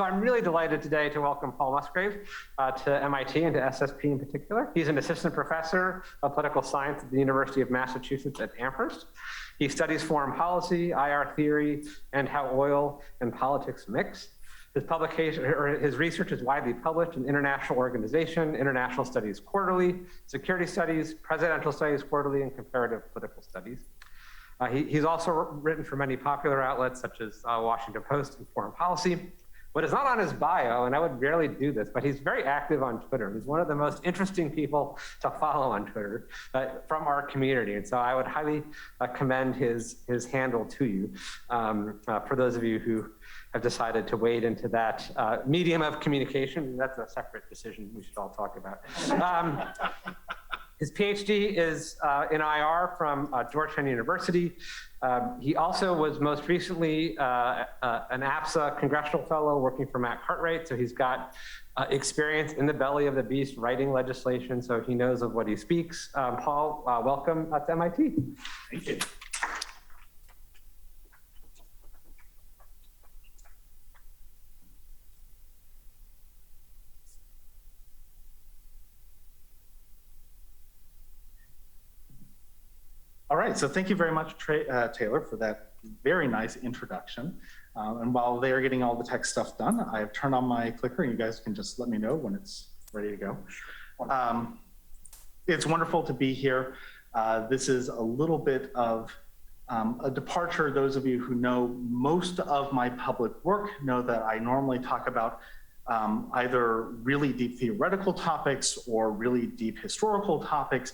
So I'm really delighted today to welcome Paul Musgrave to MIT and to SSP in particular. He's an assistant professor of political science at the University of Massachusetts at Amherst. He studies foreign policy, IR theory, and how oil and politics mix. His publication, or his research is widely published in International Organization, International Studies Quarterly, Security Studies, Presidential Studies Quarterly, and Comparative Political Studies. He's also written for many popular outlets such as Washington Post and Foreign Policy. What is not on his bio, and I would rarely do this, but he's very active on Twitter. He's one of the most interesting people to follow on Twitter from our community. And so I would highly commend his handle to you for those of you who have decided to wade into that medium of communication. That's a separate decision we should all talk about. His PhD is in IR from Georgetown University. He also was most recently an APSA congressional fellow working for Matt Cartwright. So he's got experience in the belly of the beast writing legislation. So he knows of what he speaks. Paul, welcome to MIT. Thank you. All right, so thank you very much, Taylor, for that very nice introduction. And while they are getting all the tech stuff done, I have turned on my clicker, and you guys can just let me know when it's ready to go. It's wonderful to be here. This is a little bit of a departure. Those of you who know most of my public work know that I normally talk about either really deep theoretical topics or really deep historical topics.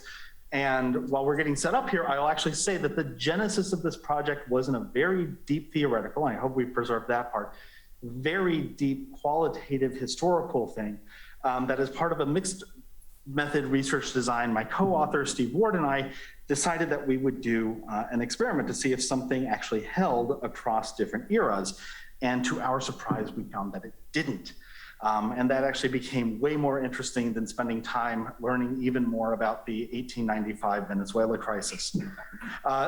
And while we're getting set up here, I'll actually say that the genesis of this project wasn't a very deep theoretical, and I hope we preserve that part, very deep qualitative historical thing that is part of a mixed method research design. My co-author, Steve Ward, and I decided that we would do an experiment to see if something actually held across different eras. And to our surprise, we found that it didn't. And that actually became way more interesting than spending time learning even more about the 1895 Venezuela crisis.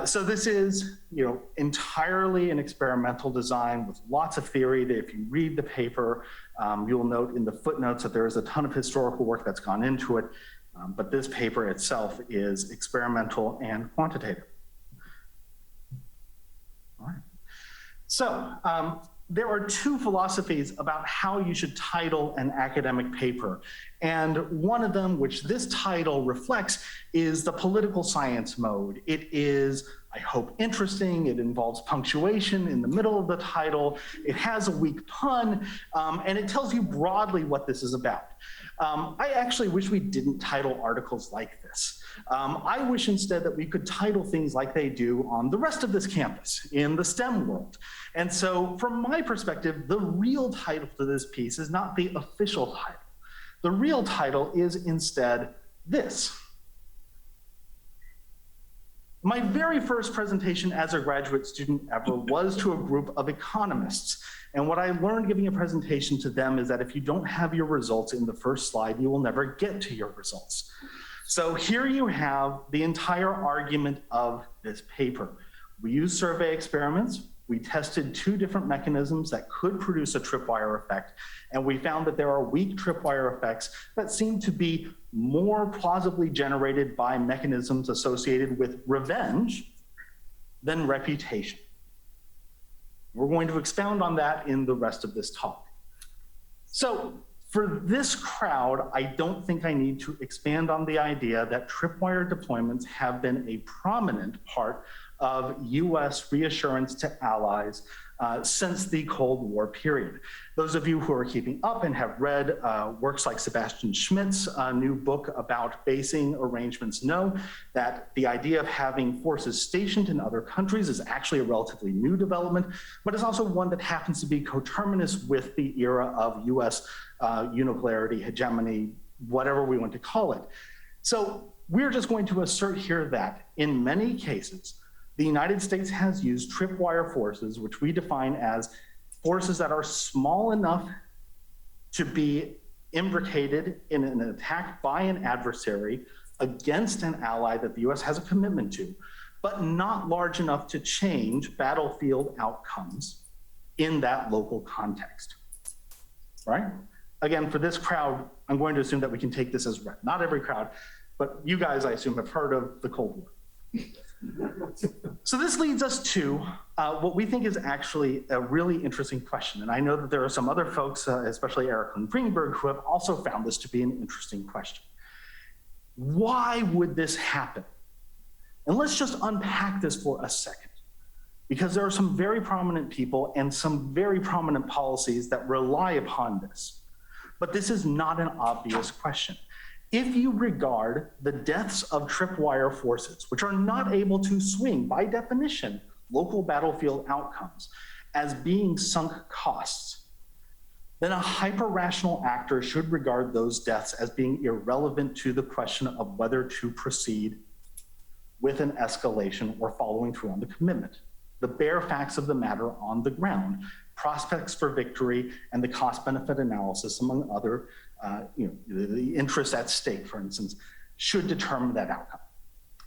So this is, entirely an experimental design with lots of theory. That if you read the paper, you'll note in the footnotes that there is a ton of historical work that's gone into it. But this paper itself is experimental and quantitative. All right. So, there are two philosophies about how you should title an academic paper. And one of them, which this title reflects, is the political science mode. It is, I hope, interesting. It involves punctuation in the middle of the title. It has a weak pun, and it tells you broadly what this is about. I actually wish we didn't title articles like this. I wish instead that we could title things like they do on the rest of this campus in the STEM world. And so from my perspective, the real title to this piece is not the official title. The real title is instead this. My very first presentation as a graduate student ever was to a group of economists. And what I learned giving a presentation to them is that if you don't have your results in the first slide, you will never get to your results. So here you have the entire argument of this paper. We used survey experiments. We tested two different mechanisms that could produce a tripwire effect, and we found that there are weak tripwire effects that seem to be more plausibly generated by mechanisms associated with revenge than reputation. We're going to expound on that in the rest of this talk. So for this crowd, I don't think I need to expand on the idea that tripwire deployments have been a prominent part of US reassurance to allies since the Cold War period. Those of you who are keeping up and have read works like Sebastian Schmidt's new book about basing arrangements know that the idea of having forces stationed in other countries is actually a relatively new development, but it's also one that happens to be coterminous with the era of US unipolarity, hegemony, whatever we want to call it. So we're just going to assert here that in many cases, the United States has used tripwire forces, which we define as forces that are small enough to be imbricated in an attack by an adversary against an ally that the US has a commitment to, but not large enough to change battlefield outcomes in that local context. right? Again, for this crowd, I'm going to assume that we can take this as read. Not every crowd, but you guys, I assume, have heard of the Cold War. So this leads us to what we think is actually a really interesting question. And I know that there are some other folks, especially Eric and Greenberg, who have also found this to be an interesting question. Why would this happen? And let's just unpack this for a second, because there are some very prominent people and some very prominent policies that rely upon this. But this is not an obvious question. If you regard the deaths of tripwire forces, which are not able to swing, by definition, local battlefield outcomes, as being sunk costs, then a hyper-rational actor should regard those deaths as being irrelevant to the question of whether to proceed with an escalation or following through on the commitment. The bare facts of the matter on the ground, prospects for victory, and the cost-benefit analysis, among other the interests at stake, for instance, should determine that outcome.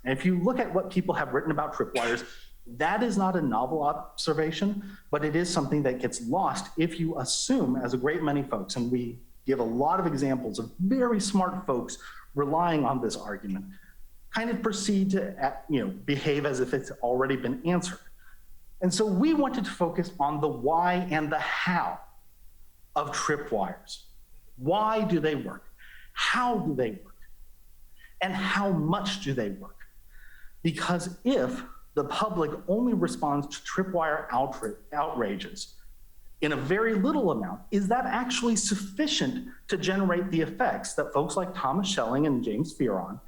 And if you look at what people have written about tripwires, that is not a novel observation, but it is something that gets lost if you assume, as a great many folks, and we give a lot of examples of very smart folks relying on this argument, kind of proceed to behave as if it's already been answered. And so we wanted to focus on the why and the how of tripwires. Why do they work? How do they work? And how much do they work? Because if the public only responds to tripwire outrages in a very little amount, is that actually sufficient to generate the effects that folks like Thomas Schelling and James Fearon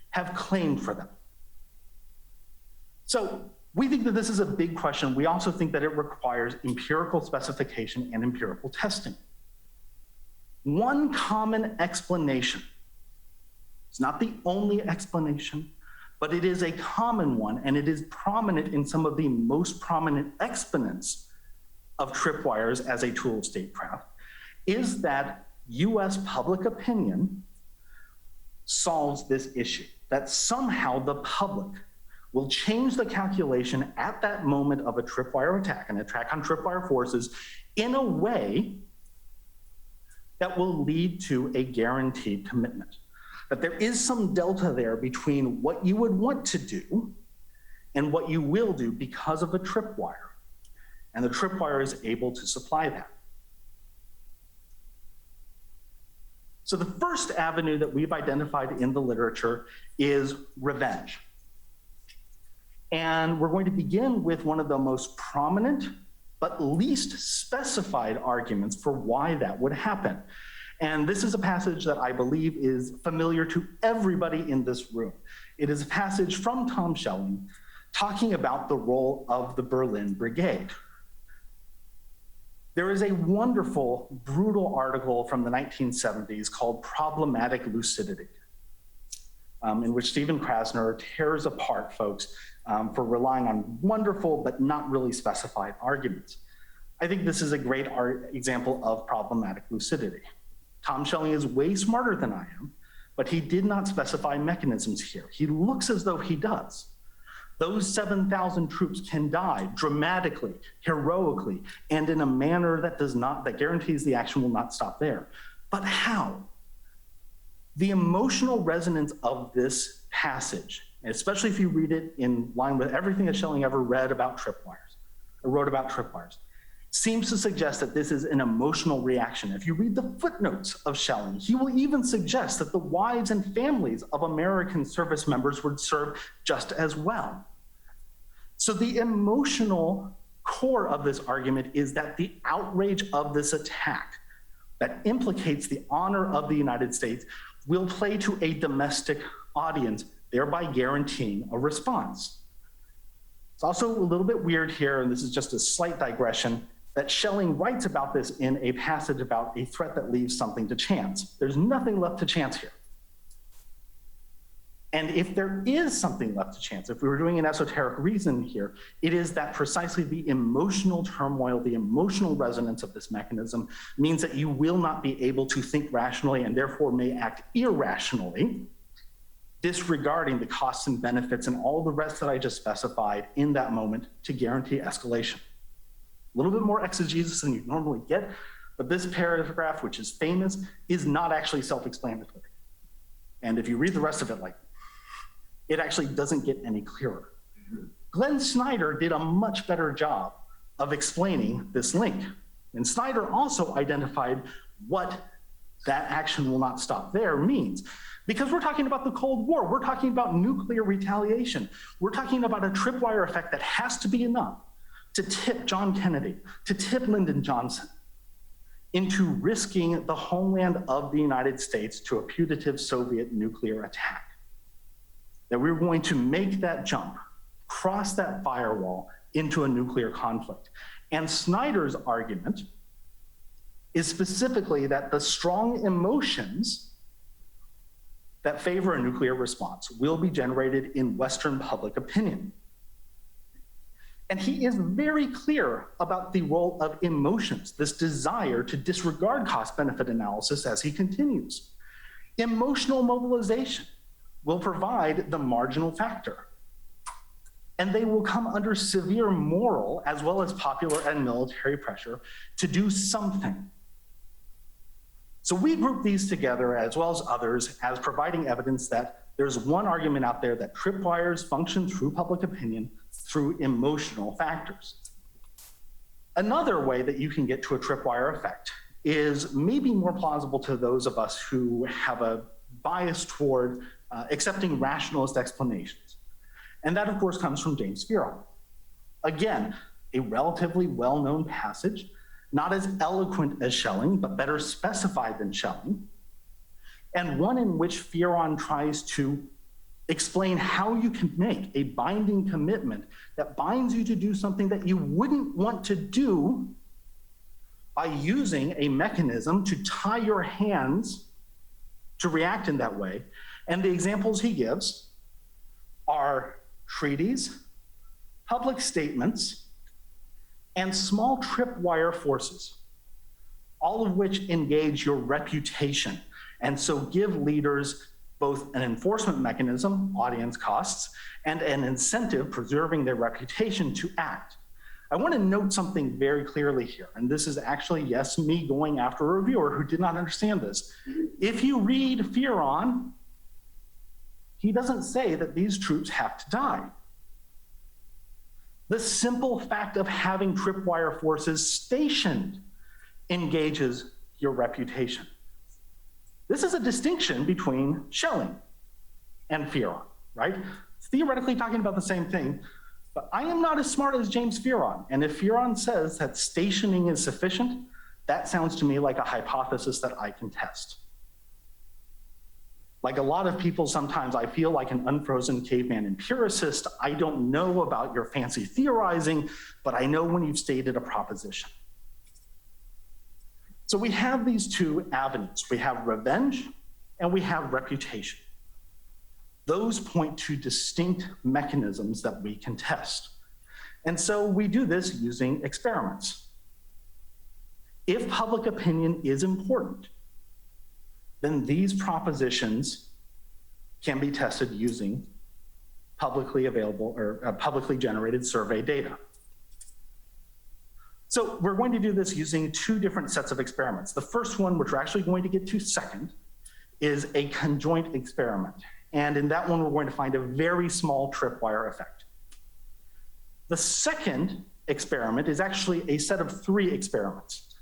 have claimed for them? So we think that this is a big question. We also think that it requires empirical specification and empirical testing. One common explanation, it's not the only explanation, but it is a common one, and it is prominent in some of the most prominent exponents of tripwires as a tool of statecraft, is that US public opinion solves this issue, that somehow the public will change the calculation at that moment of a tripwire attack, an attack on tripwire forces, in a way that will lead to a guaranteed commitment. That there is some delta there between what you would want to do and what you will do because of a tripwire. And the tripwire is able to supply that. So the first avenue that we've identified in the literature is revenge. And we're going to begin with one of the most prominent but least specified arguments for why that would happen. And this is a passage that I believe is familiar to everybody in this room. It is a passage from Tom Schelling talking about the role of the Berlin Brigade. There is a wonderful, brutal article from the 1970s called Problematic Lucidity, in which Stephen Krasner tears apart folks for relying on wonderful but not really specified arguments. I think this is a great example of problematic lucidity. Tom Schelling is way smarter than I am, but he did not specify mechanisms here. He looks as though he does. Those 7,000 troops can die dramatically, heroically, and in a manner that guarantees the action will not stop there. But how? The emotional resonance of this passage, especially if you read it in line with everything that Schelling ever read about tripwires, or wrote about tripwires, seems to suggest that this is an emotional reaction. If you read the footnotes of Schelling, he will even suggest that the wives and families of American service members would serve just as well. So the emotional core of this argument is that the outrage of this attack that implicates the honor of the United States will play to a domestic audience, thereby guaranteeing a response. It's also a little bit weird here, and this is just a slight digression, that Schelling writes about this in a passage about a threat that leaves something to chance. There's nothing left to chance here. And if there is something left to chance, if we were doing an esoteric reason here, it is that precisely the emotional turmoil, the emotional resonance of this mechanism means that you will not be able to think rationally and therefore may act irrationally, disregarding the costs and benefits and all the rest that I just specified in that moment to guarantee escalation. A little bit more exegesis than you normally get, But this paragraph, which is famous, is not actually self-explanatory. And if you read the rest of it, it actually doesn't get any clearer. Glenn Snyder did a much better job of explaining this link. And Snyder also identified what that action will not stop there means. Because we're talking about the Cold War, we're talking about nuclear retaliation. We're talking about a tripwire effect that has to be enough to tip John Kennedy, to tip Lyndon Johnson into risking the homeland of the United States to a putative Soviet nuclear attack. That we're going to make that jump, cross that firewall into a nuclear conflict. And Snyder's argument is specifically that the strong emotions that favor a nuclear response will be generated in Western public opinion. And he is very clear about the role of emotions, this desire to disregard cost-benefit analysis as he continues. Emotional mobilization will provide the marginal factor, and they will come under severe moral as well as popular and military pressure to do something. So we group these together, as well as others, as providing evidence that there's one argument out there that tripwires function through public opinion through emotional factors. Another way that you can get to a tripwire effect is maybe more plausible to those of us who have a bias toward accepting rationalist explanations. And that, of course, comes from James Fearon. Again, a relatively well-known passage, not as eloquent as Schelling, but better specified than Schelling, and one in which Fearon tries to explain how you can make a binding commitment that binds you to do something that you wouldn't want to do by using a mechanism to tie your hands to react in that way. And the examples he gives are treaties, public statements, and small tripwire forces, all of which engage your reputation. And so give leaders both an enforcement mechanism, audience costs, and an incentive preserving their reputation to act. I want to note something very clearly here, and this is actually, yes, me going after a reviewer who did not understand this. If you read Fearon, he doesn't say that these troops have to die. The simple fact of having tripwire forces stationed engages your reputation. This is a distinction between Schelling and Fearon, right? Theoretically talking about the same thing, but I am not as smart as James Fearon. And if Fearon says that stationing is sufficient, that sounds to me like a hypothesis that I can test. Like a lot of people, sometimes I feel like an unfrozen caveman empiricist. I don't know about your fancy theorizing, but I know when you've stated a proposition. So we have these two avenues. We have revenge and we have reputation. Those point to distinct mechanisms that we can test. And so we do this using experiments. If public opinion is important, then these propositions can be tested using publicly available or publicly generated survey data. So we're going to do this using two different sets of experiments. The first one, which we're actually going to get to second, is a conjoint experiment. And in that one, we're going to find a very small tripwire effect. The second experiment is actually a set of 3 experiments.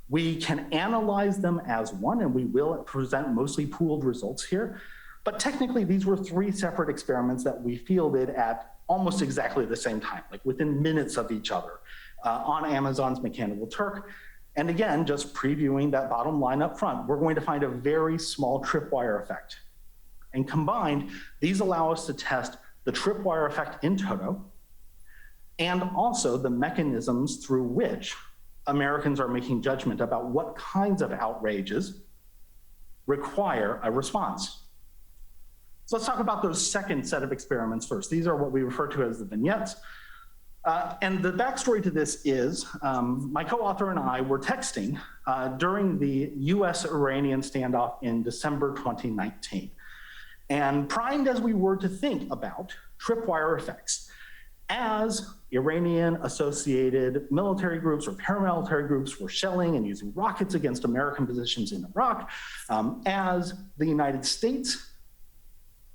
We can analyze them as one, and we will present mostly pooled results here. But technically, these were 3 separate experiments that we fielded at almost exactly the same time, like within minutes of each other, on Amazon's Mechanical Turk. And again, just previewing that bottom line up front, we're going to find a very small tripwire effect. And combined, these allow us to test the tripwire effect in toto, and also the mechanisms through which Americans are making judgment about what kinds of outrages require a response. So let's talk about those second set of experiments first. These are what we refer to as the vignettes. And the backstory to this is my co-author and I were texting during the US-Iranian standoff in December 2019. And primed as we were to think about tripwire effects, as Iranian-associated military groups or paramilitary groups were shelling and using rockets against American positions in Iraq, as the United States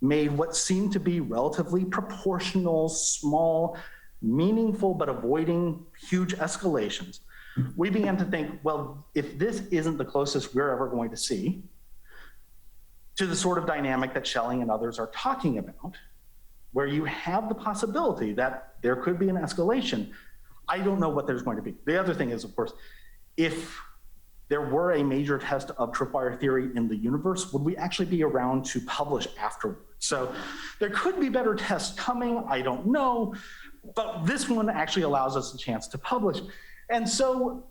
made what seemed to be relatively proportional, small, meaningful, but avoiding huge escalations, we began to think, well, if this isn't the closest we're ever going to see to the sort of dynamic that Schelling and others are talking about, where you have the possibility that there could be an escalation, I don't know what there's going to be. The other thing is, of course, if there were a major test of tripwire theory in the universe, would we actually be around to publish afterwards? So there could be better tests coming, I don't know, but this one actually allows us a chance to publish. And so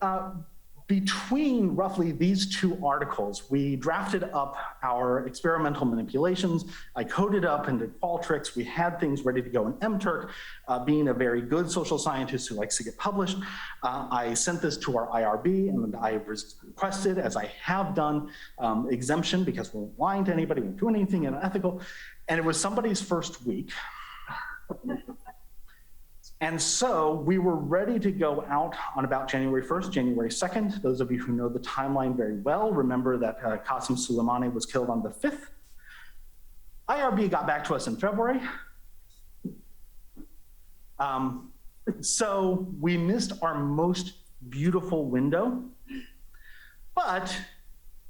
between roughly these two articles, we drafted up our experimental manipulations. I coded up into Qualtrics. We had things ready to go in MTurk. Being a very good social scientist who likes to get published, I sent this to our IRB, and I requested, as I have done, exemption because we're lying to anybody, we're doing anything unethical. And it was somebody's first week. And so we were ready to go out on about January 1st, January 2nd. Those of you who know the timeline very well remember that Qasem Soleimani was killed on the 5th. IRB got back to us in February. So we missed our most beautiful window, but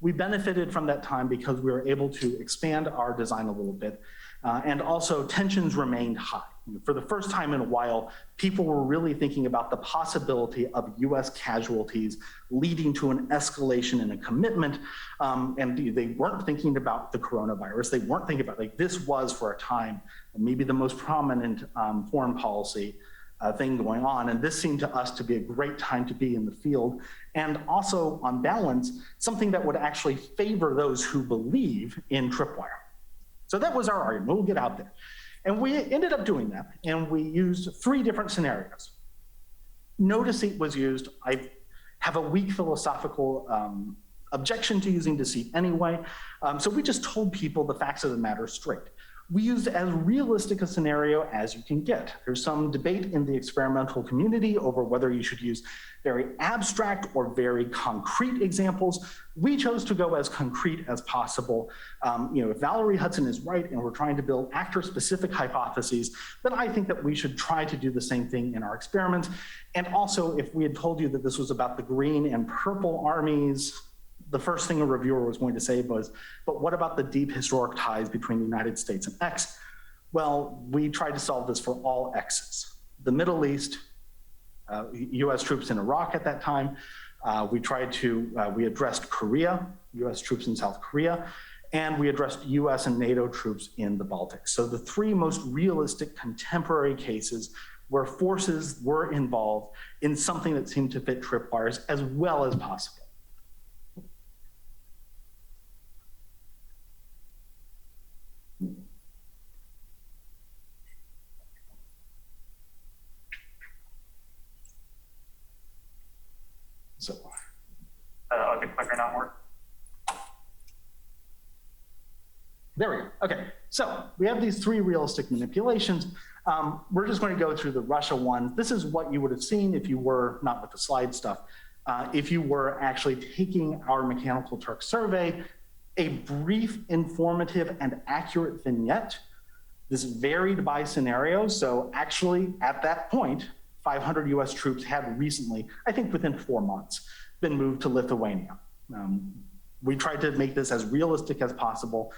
we benefited from that time because we were able to expand our design a little bit. And also tensions remained high. For the first time in a while, people were really thinking about the possibility of US casualties leading to an escalation and a commitment. And they weren't thinking about the coronavirus. They weren't thinking about, like, this was for a time, maybe the most prominent foreign policy thing going on. And this seemed to us to be a great time to be in the field. And also, on balance, something that would actually favor those who believe in tripwire. So that was our argument. We'll get out there. And we ended up doing that, and we used 3 different scenarios. No deceit was used. I have a weak philosophical objection to using deceit anyway. So we just told people the facts of the matter straight. We used as realistic a scenario as you can get. There's some debate in the experimental community over whether you should use very abstract or very concrete examples. We chose to go as concrete as possible. If Valerie Hudson is right and we're trying to build actor-specific hypotheses, then I think that we should try to do the same thing in our experiments. And also, if we had told you that this was about the green and purple armies, the first thing a reviewer was going to say was, but what about the deep historic ties between the United States and X? Well, we tried to solve this for all X's. The Middle East, US troops in Iraq at that time. We addressed Korea, US troops in South Korea, and we addressed US and NATO troops in the Baltics. So the 3 most realistic contemporary cases where forces were involved in something that seemed to fit tripwires as well as possible. So, the clicker not work? There we go. Okay, so we have these 3 realistic manipulations. We're just going to go through the Russia one. This is what you would have seen if you were, not with the slide stuff, if you were actually taking our Mechanical Turk survey, a brief, informative, and accurate vignette. This varied by scenario. So actually, at that point, 500 US troops had recently, I think within 4 months, been moved to Lithuania. We tried to make this as realistic as possible.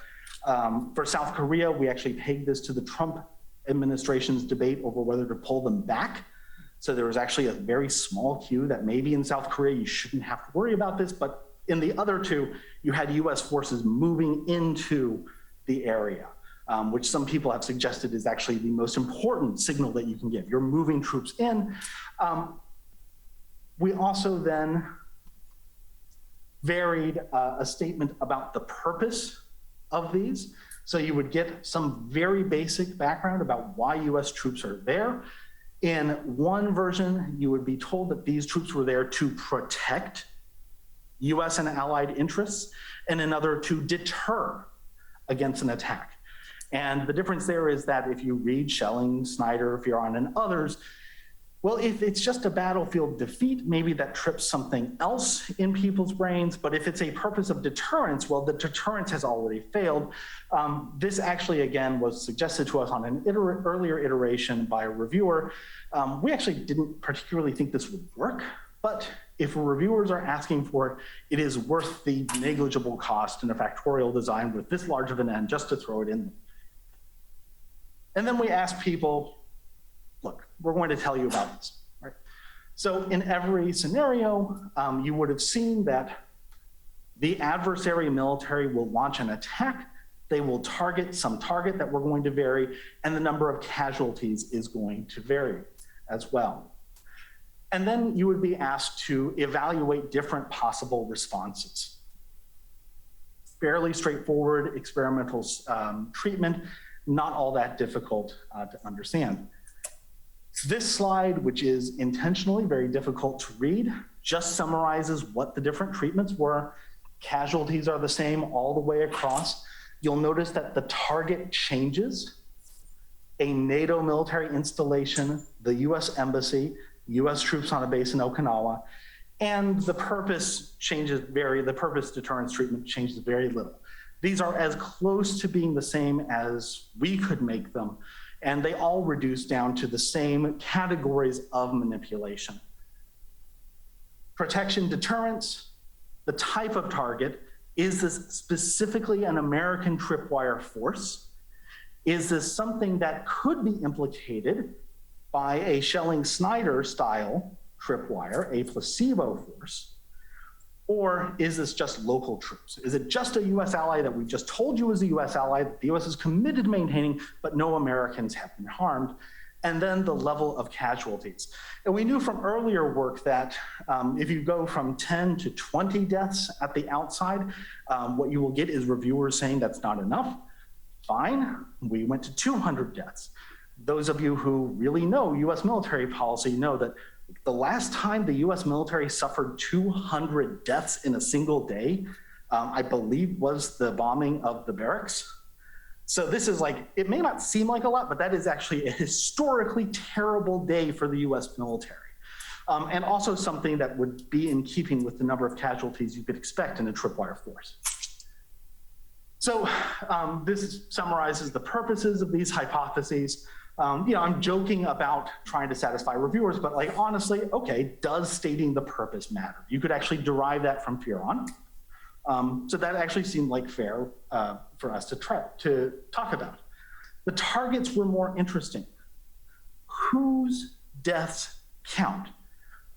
For South Korea, we actually pegged this to the Trump administration's debate over whether to pull them back. So there was actually a very small queue that maybe in South Korea you shouldn't have to worry about this, but in the other 2, you had US forces moving into the area. Which some people have suggested is actually the most important signal that you can give. You're moving troops in. We also then varied a statement about the purpose of these. So you would get some very basic background about why US troops are there. In one version, you would be told that these troops were there to protect US and allied interests, and another to deter against an attack. And the difference there is that if you read Schelling, Snyder, Fearon, and others, well, if it's just a battlefield defeat, maybe that trips something else in people's brains. But if it's a purpose of deterrence, well, the deterrence has already failed. This actually, again, was suggested to us on an earlier iteration by a reviewer. We actually didn't particularly think this would work, but if reviewers are asking for it, it is worth the negligible cost in a factorial design with this large of an n just to throw it in. And then we ask people, look, we're going to tell you about this, right? So in every scenario, you would have seen that the adversary military will launch an attack. They will target some target that we're going to vary, and the number of casualties is going to vary as well. And then you would be asked to evaluate different possible responses. Fairly straightforward experimental treatment, not all that difficult to understand. This slide, which is intentionally very difficult to read, just summarizes what the different treatments were. Casualties are the same all the way across. You'll notice that the target changes. A NATO military installation, the US Embassy, US troops on a base in Okinawa, and the purpose deterrence treatment changes very little. These are as close to being the same as we could make them, and they all reduce down to the same categories of manipulation. Protection deterrence, the type of target, is this specifically an American tripwire force? Is this something that could be implicated by a Schelling-Snyder style tripwire, a placebo force? Or is this just local troops? Is it just a US ally that we just told you is a US ally that the US is committed to maintaining, but no Americans have been harmed? And then the level of casualties. And we knew from earlier work that if you go from 10 to 20 deaths at the outside, what you will get is reviewers saying that's not enough. Fine, we went to 200 deaths. Those of you who really know US military policy know that the last time the US military suffered 200 deaths in a single day, I believe was the bombing of the barracks. So this is like, it may not seem like a lot, but that is actually a historically terrible day for the US military. And also something that would be in keeping with the number of casualties you could expect in a tripwire force. So this summarizes the purposes of these hypotheses. I'm joking about trying to satisfy reviewers, but like honestly, okay, does stating the purpose matter? You could actually derive that from Fearon. So that actually seemed like fair for us to talk about. The targets were more interesting. Whose deaths count?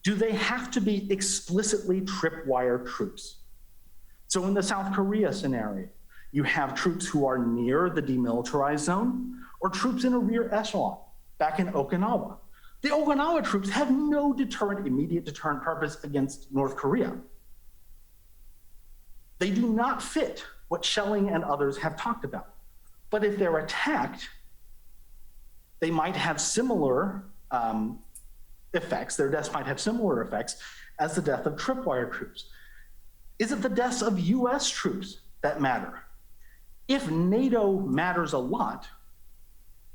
Do they have to be explicitly tripwire troops? So in the South Korea scenario, you have troops who are near the demilitarized zone, or troops in a rear echelon, back in Okinawa. The Okinawa troops have no immediate deterrent purpose against North Korea. They do not fit what Schelling and others have talked about. But if they're attacked, they might have similar effects, their deaths might have similar effects as the death of tripwire troops. Is it the deaths of US troops that matter? If NATO matters a lot,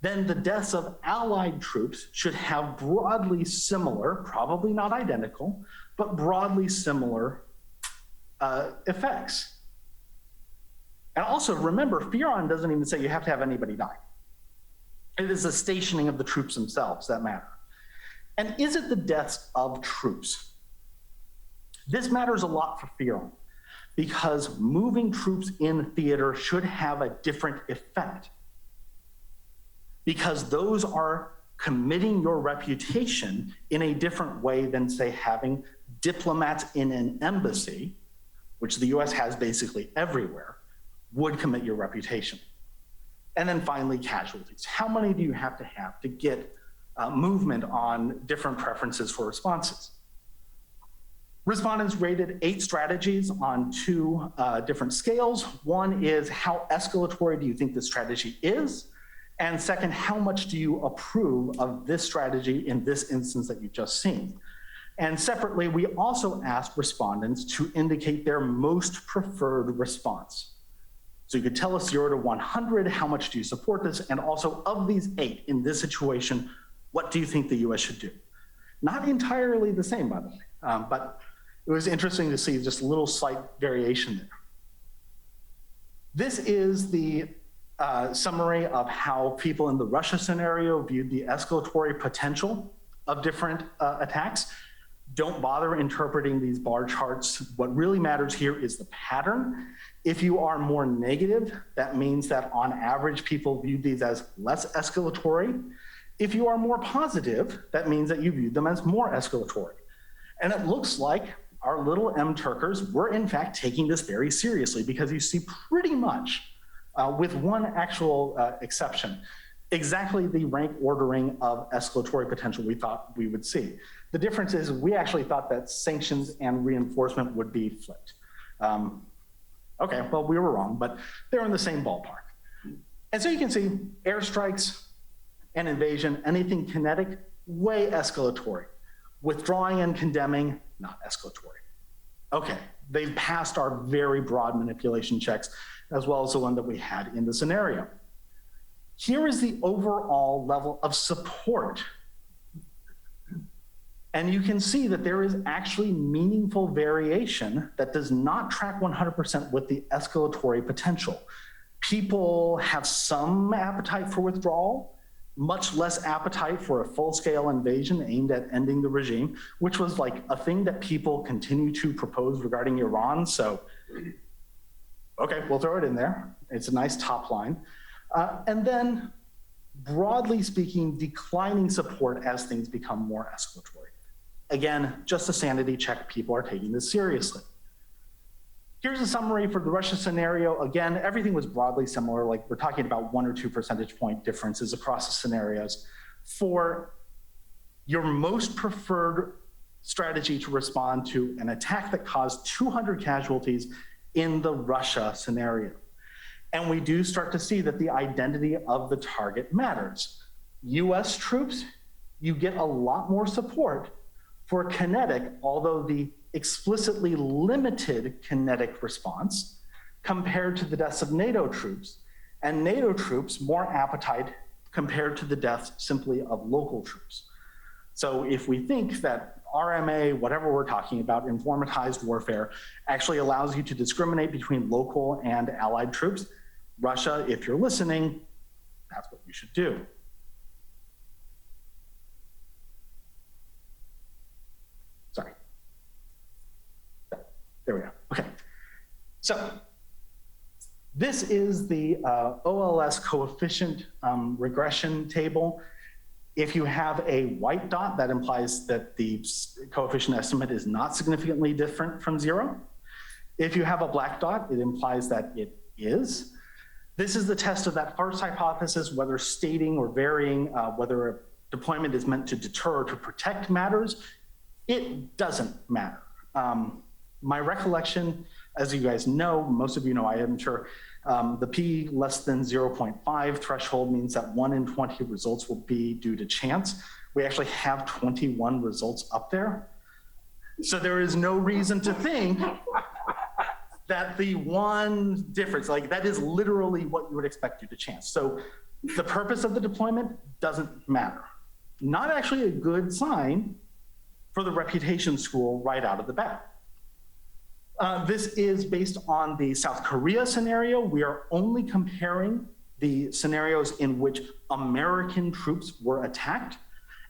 then the deaths of allied troops should have broadly similar, probably not identical, but broadly similar effects. And also remember, Fearon doesn't even say you have to have anybody die. It is the stationing of the troops themselves that matter. And is it the deaths of troops? This matters a lot for Fearon, because moving troops in theater should have a different effect, because those are committing your reputation in a different way than, say, having diplomats in an embassy, which the US has basically everywhere, would commit your reputation. And then finally, casualties. How many do you have to get movement on different preferences for responses? Respondents rated 8 strategies on 2 different scales. One is how escalatory do you think this strategy is? And second, how much do you approve of this strategy in this instance that you've just seen? And separately, we also asked respondents to indicate their most preferred response. So you could tell us 0 to 100, how much do you support this? And also, of these 8 in this situation, what do you think the US should do? Not entirely the same, by the way, but it was interesting to see just a little slight variation there. This is the summary of how people in the Russia scenario viewed the escalatory potential of different attacks. Don't bother interpreting these bar charts. What really matters here is the pattern. If you are more negative, that means that on average, people viewed these as less escalatory. If you are more positive, that means that you viewed them as more escalatory. And it looks like our little M Turkers were in fact taking this very seriously, because you see pretty much, with one actual exception, exactly the rank ordering of escalatory potential we thought we would see. The difference is we actually thought that sanctions and reinforcement would be flipped. Okay, well, we were wrong, but they're in the same ballpark. And so you can see airstrikes and invasion, anything kinetic, way escalatory. Withdrawing and condemning, not escalatory. Okay, they've passed our very broad manipulation checks, as well as the one that we had in the scenario. Here is the overall level of support. And you can see that there is actually meaningful variation that does not track 100% with the escalatory potential. People have some appetite for withdrawal, much less appetite for a full-scale invasion aimed at ending the regime, which was like a thing that people continue to propose regarding Iran. So, okay, we'll throw it in there. It's a nice top line. And then, broadly speaking, declining support as things become more escalatory. Again, just a sanity check, people are taking this seriously. Here's a summary for the Russia scenario. Again, everything was broadly similar, like we're talking about 1 or 2 percentage point differences across the scenarios. For your most preferred strategy to respond to an attack that caused 200 casualties in the Russia scenario. And we do start to see that the identity of the target matters. US troops, you get a lot more support for kinetic, although the explicitly limited kinetic response, compared to the deaths of NATO troops, and NATO troops more appetite compared to the deaths simply of local troops. So if we think that RMA, whatever we're talking about, informatized warfare, actually allows you to discriminate between local and allied troops, Russia, if you're listening, that's what you should do. Sorry. There we go. Okay. So this is the OLS coefficient regression table. If you have a white dot, that implies that the coefficient estimate is not significantly different from 0. If you have a black dot, it implies that it is. This is the test of that first hypothesis, whether stating or varying whether a deployment is meant to deter or to protect matters. It doesn't matter. My recollection, as you guys know, most of you know, I am sure, the P less than 0.5 threshold means that 1 in 20 results will be due to chance. We actually have 21 results up there. So there is no reason to think that the one difference, like that is literally what you would expect due to chance. So the purpose of the deployment doesn't matter. Not actually a good sign for the reputation school right out of the bat. This is based on the South Korea scenario. We are only comparing the scenarios in which American troops were attacked.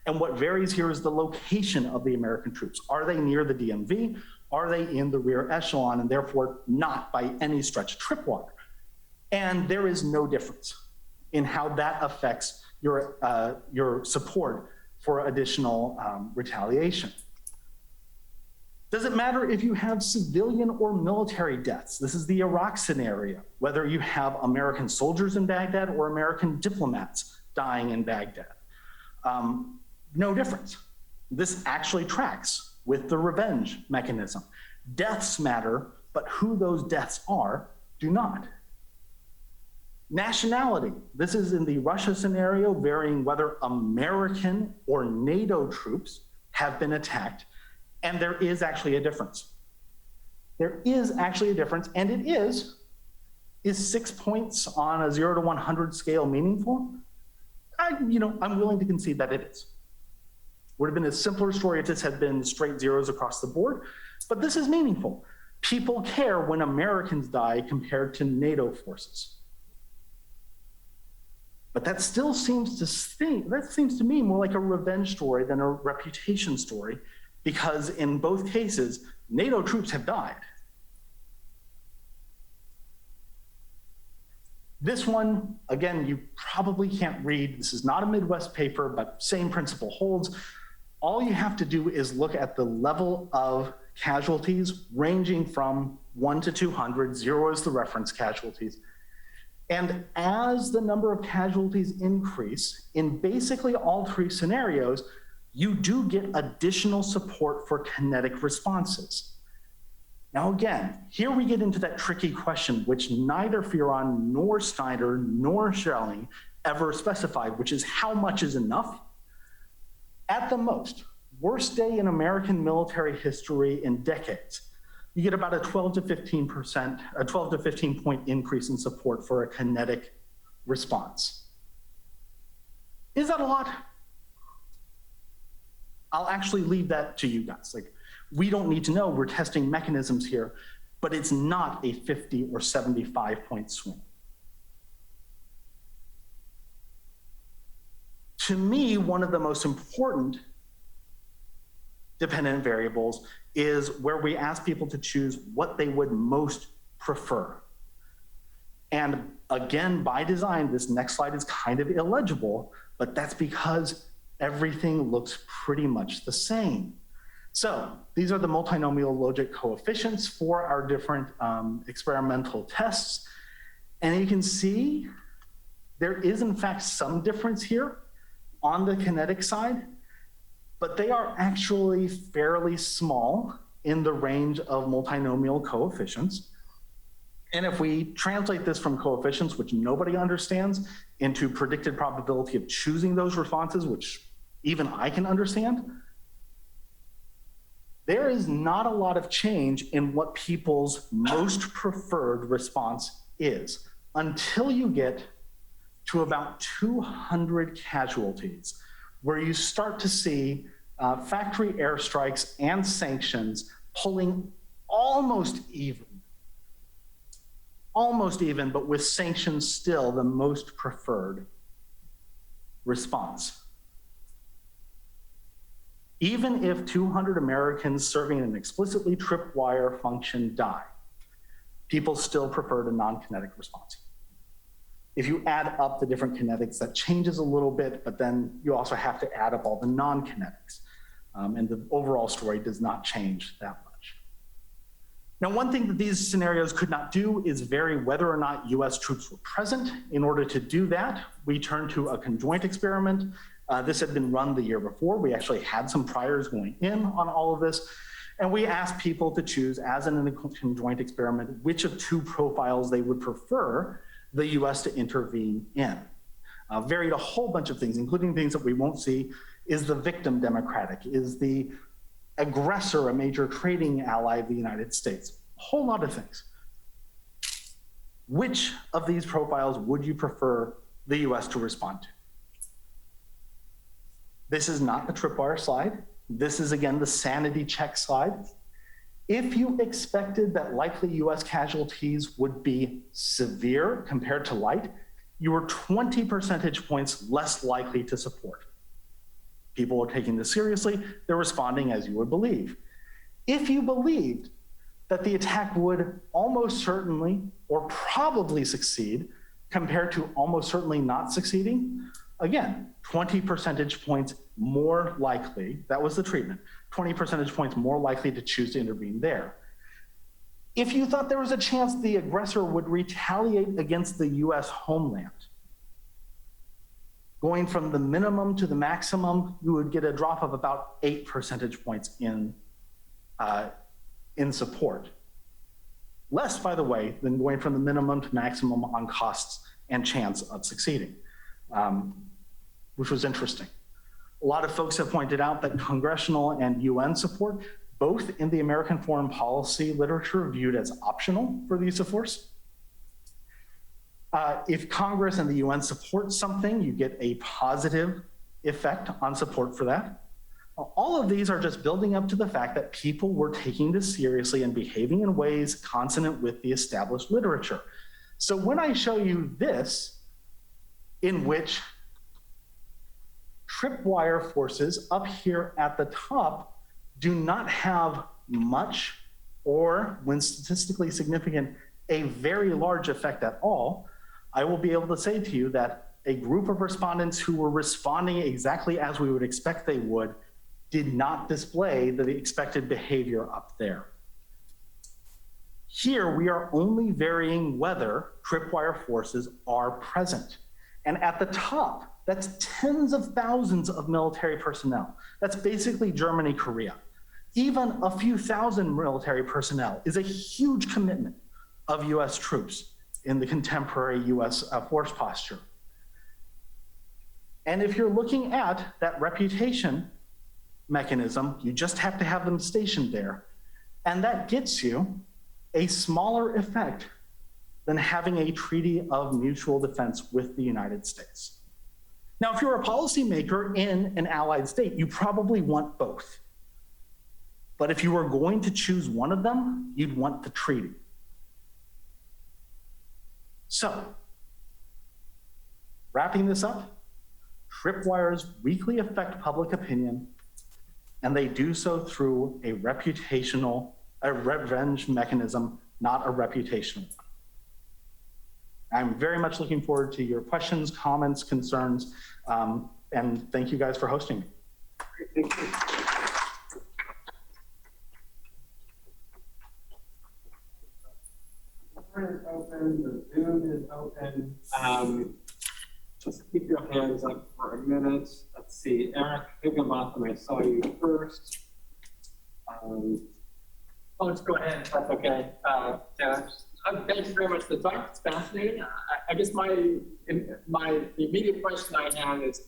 And what varies here is the location of the American troops. Are they near the DMV? Are they in the rear echelon, and therefore not by any stretch tripwire? And there is no difference in how that affects your support for additional retaliation. Does it matter if you have civilian or military deaths? This is the Iraq scenario, whether you have American soldiers in Baghdad or American diplomats dying in Baghdad. No difference. This actually tracks with the revenge mechanism. Deaths matter, but who those deaths are do not. Nationality. This is in the Russia scenario, varying whether American or NATO troops have been attacked. And there is actually a difference. There is actually a difference, and it is Is 6 points on a 0 to 100 scale meaningful? I'm willing to concede that it is. Would have been a simpler story if this had been straight zeros across the board, but this is meaningful. People care when Americans die compared to NATO forces. But that still seems to me more like a revenge story than a reputation story, because in both cases, NATO troops have died. This one, again, you probably can't read. This is not a Midwest paper, but same principle holds. All you have to do is look at the level of casualties ranging from 1 to 200, 0 is the reference casualties. And as the number of casualties increase, in basically all three scenarios, you do get additional support for kinetic responses. Now again, here we get into that tricky question, which neither Fearon nor Snyder nor Schelling ever specified, which is how much is enough? At the most, worst day in American military history in decades, you get about a 12 to 15 point increase in support for a kinetic response. Is that a lot? I'll actually leave that to you guys. We don't need to know, we're testing mechanisms here, but it's not a 50 or 75 point swing. To me, one of the most important dependent variables is where we ask people to choose what they would most prefer. And again, by design, this next slide is kind of illegible, but that's because everything looks pretty much the same. So these are the multinomial logic coefficients for our different experimental tests. And you can see there is in fact some difference here on the kinetic side, but they are actually fairly small in the range of multinomial coefficients. And if we translate this from coefficients, which nobody understands, into predicted probability of choosing those responses, which even I can understand, there is not a lot of change in what people's most preferred response is until you get to about 200 casualties, where you start to see factory airstrikes and sanctions pulling almost even, but with sanctions still the most preferred response. Even if 200 Americans serving an explicitly tripwire function die, people still preferred a non-kinetic response. If you add up the different kinetics, that changes a little bit, but then you also have to add up all the non-kinetics. And the overall story does not change that much. Now, one thing that these scenarios could not do is vary whether or not US troops were present. In order to do that, we turned to a conjoint experiment. This had been run the year before. We actually had some priors going in on all of this. And we asked people to choose, as in a conjoint experiment, which of two profiles they would prefer the US to intervene in. Varied a whole bunch of things, including things that we won't see. Is the victim democratic? Is the aggressor a major trading ally of the United States? A whole lot of things. Which of these profiles would you prefer the US to respond to? This is not the tripwire slide. This is, again, the sanity check slide. If you expected that likely US casualties would be severe compared to light, you were 20 percentage points less likely to support. People are taking this seriously. They're responding as you would believe. If you believed that the attack would almost certainly or probably succeed compared to almost certainly not succeeding, again, 20 percentage points more likely, that was the treatment, 20 percentage points more likely to choose to intervene there. If you thought there was a chance the aggressor would retaliate against the US homeland, going from the minimum to the maximum, you would get a drop of about 8 percentage points in support. Less, by the way, than going from the minimum to maximum on costs and chance of succeeding, which was interesting. A lot of folks have pointed out that congressional and UN support, both in the American foreign policy literature, viewed as optional for the use of force. If Congress and the UN support something, you get a positive effect on support for that. All of these are just building up to the fact that people were taking this seriously and behaving in ways consonant with the established literature. So when I show you this, in which tripwire forces up here at the top do not have much, or when statistically significant, a very large effect at all, I will be able to say to you that a group of respondents who were responding exactly as we would expect they would did not display the expected behavior up there. Here, we are only varying whether tripwire forces are present. And at the top, that's tens of thousands of military personnel. That's basically Germany, Korea. Even a few thousand military personnel is a huge commitment of US troops in the contemporary US force posture. And if you're looking at that reputation mechanism, you just have to have them stationed there. And that gets you a smaller effect than having a treaty of mutual defense with the United States. Now, if you're a policymaker in an allied state, you probably want both. But if you were going to choose one of them, you'd want the treaty. So, wrapping this up, tripwires weakly affect public opinion, and they do so through a revenge mechanism, not a reputational one. I'm very much looking forward to your questions, comments, concerns, and thank you guys for hosting me. Thank you. Is open, the Zoom is open. Just keep your hands up for a minute. Let's see, Eric Higginbotham, I saw you first. Let's go ahead, if that's okay. Thanks very much for the talk. It's fascinating. I guess the immediate question I have is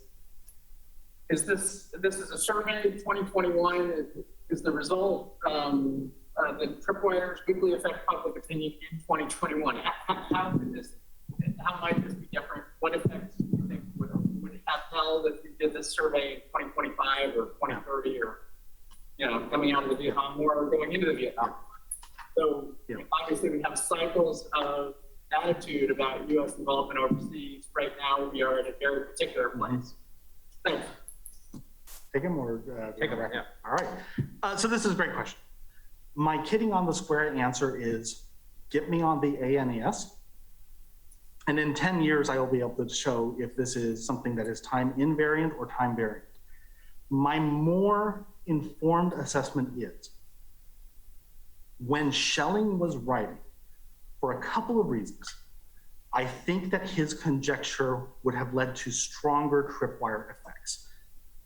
this is a survey 2021? Is the result the tripwires weakly affect public opinion in 2021? How might this be different? What effects do you think would it have held if you did this survey in 2025 or 2030 or coming out of the Vietnam War or going into the Vietnam War? So obviously we have cycles of attitude about U.S. involvement overseas. Right now we are at a very particular place. Thanks. Take them or take them. Yeah. All right. So this is a great question. My kidding on the square answer is get me on the ANES. And in 10 years, I will be able to show if this is something that is time invariant or time variant. My more informed assessment is when Schelling was writing, for a couple of reasons, I think that his conjecture would have led to stronger tripwire effects.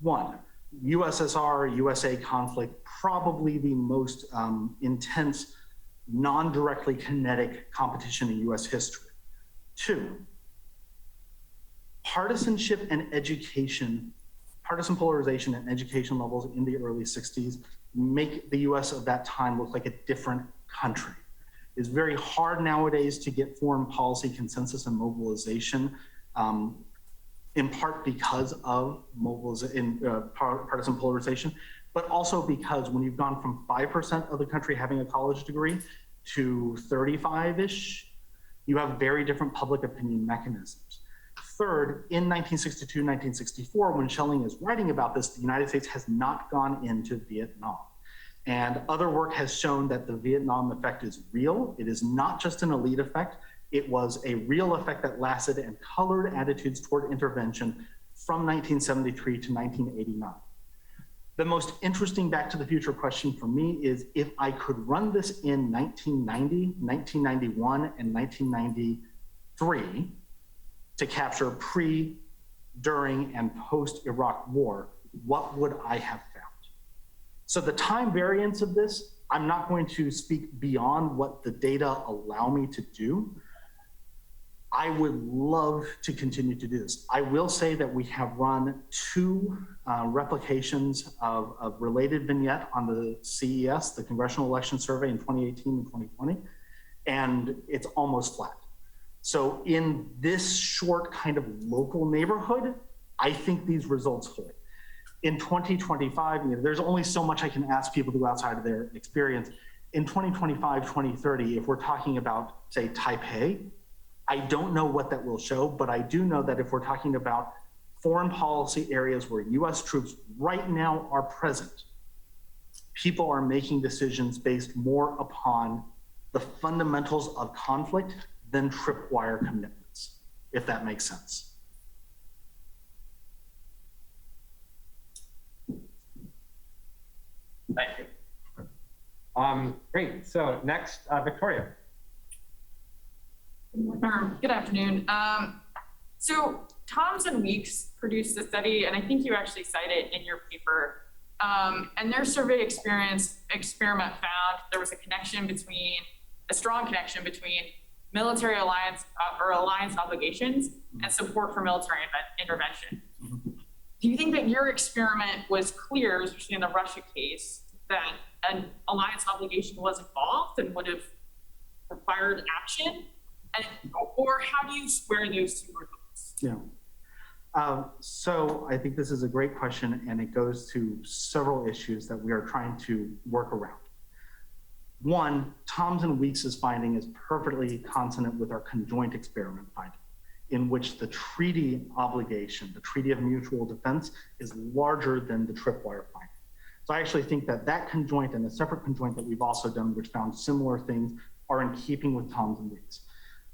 One, USSR-USA conflict, probably the most intense, non-directly kinetic competition in US history. Two, partisanship and education, partisan polarization and education levels in the early 60s make the US of that time look like a different country. It's very hard nowadays to get foreign policy consensus and mobilization, in part because of partisan polarization, but also because when you've gone from 5% of the country having a college degree to 35-ish, you have very different public opinion mechanisms. Third, in 1962, 1964, when Schelling is writing about this, the United States has not gone into Vietnam. And other work has shown that the Vietnam effect is real. It is not just an elite effect. It was a real effect that lasted and colored attitudes toward intervention from 1973 to 1989. The most interesting Back to the Future question for me is if I could run this in 1990, 1991, and 1993 to capture pre, during, and post-Iraq War, what would I have found? So the time variance of this, I'm not going to speak beyond what the data allow me to do. I would love to continue to do this. I will say that we have run 2 replications of related vignette on the CES, the Congressional Election Survey in 2018 and 2020, and it's almost flat. So in this short kind of local neighborhood, I think these results hold. In 2025, there's only so much I can ask people to go outside of their experience. In 2025, 2030, if we're talking about, say, Taipei, I don't know what that will show, but I do know that if we're talking about foreign policy areas where US troops right now are present, people are making decisions based more upon the fundamentals of conflict than tripwire commitments, if that makes sense. Thank you. Great. So next, Victoria. Good afternoon. So Toms and Weeks produced a study, and I think you actually cite it in your paper. And their survey experiment found there was a strong connection between military alliance or alliance obligations and support for military intervention. Do you think that your experiment was clear, especially in the Russia case, that an alliance obligation was involved and would have required action? Or how do you square those two results? Yeah. So I think this is a great question, and it goes to several issues that we are trying to work around. One, Toms and Weeks' finding is perfectly consonant with our conjoint experiment finding, in which the treaty obligation, the Treaty of Mutual Defense, is larger than the tripwire finding. So I actually think that that conjoint and a separate conjoint that we've also done, which found similar things, are in keeping with Toms and Weeks.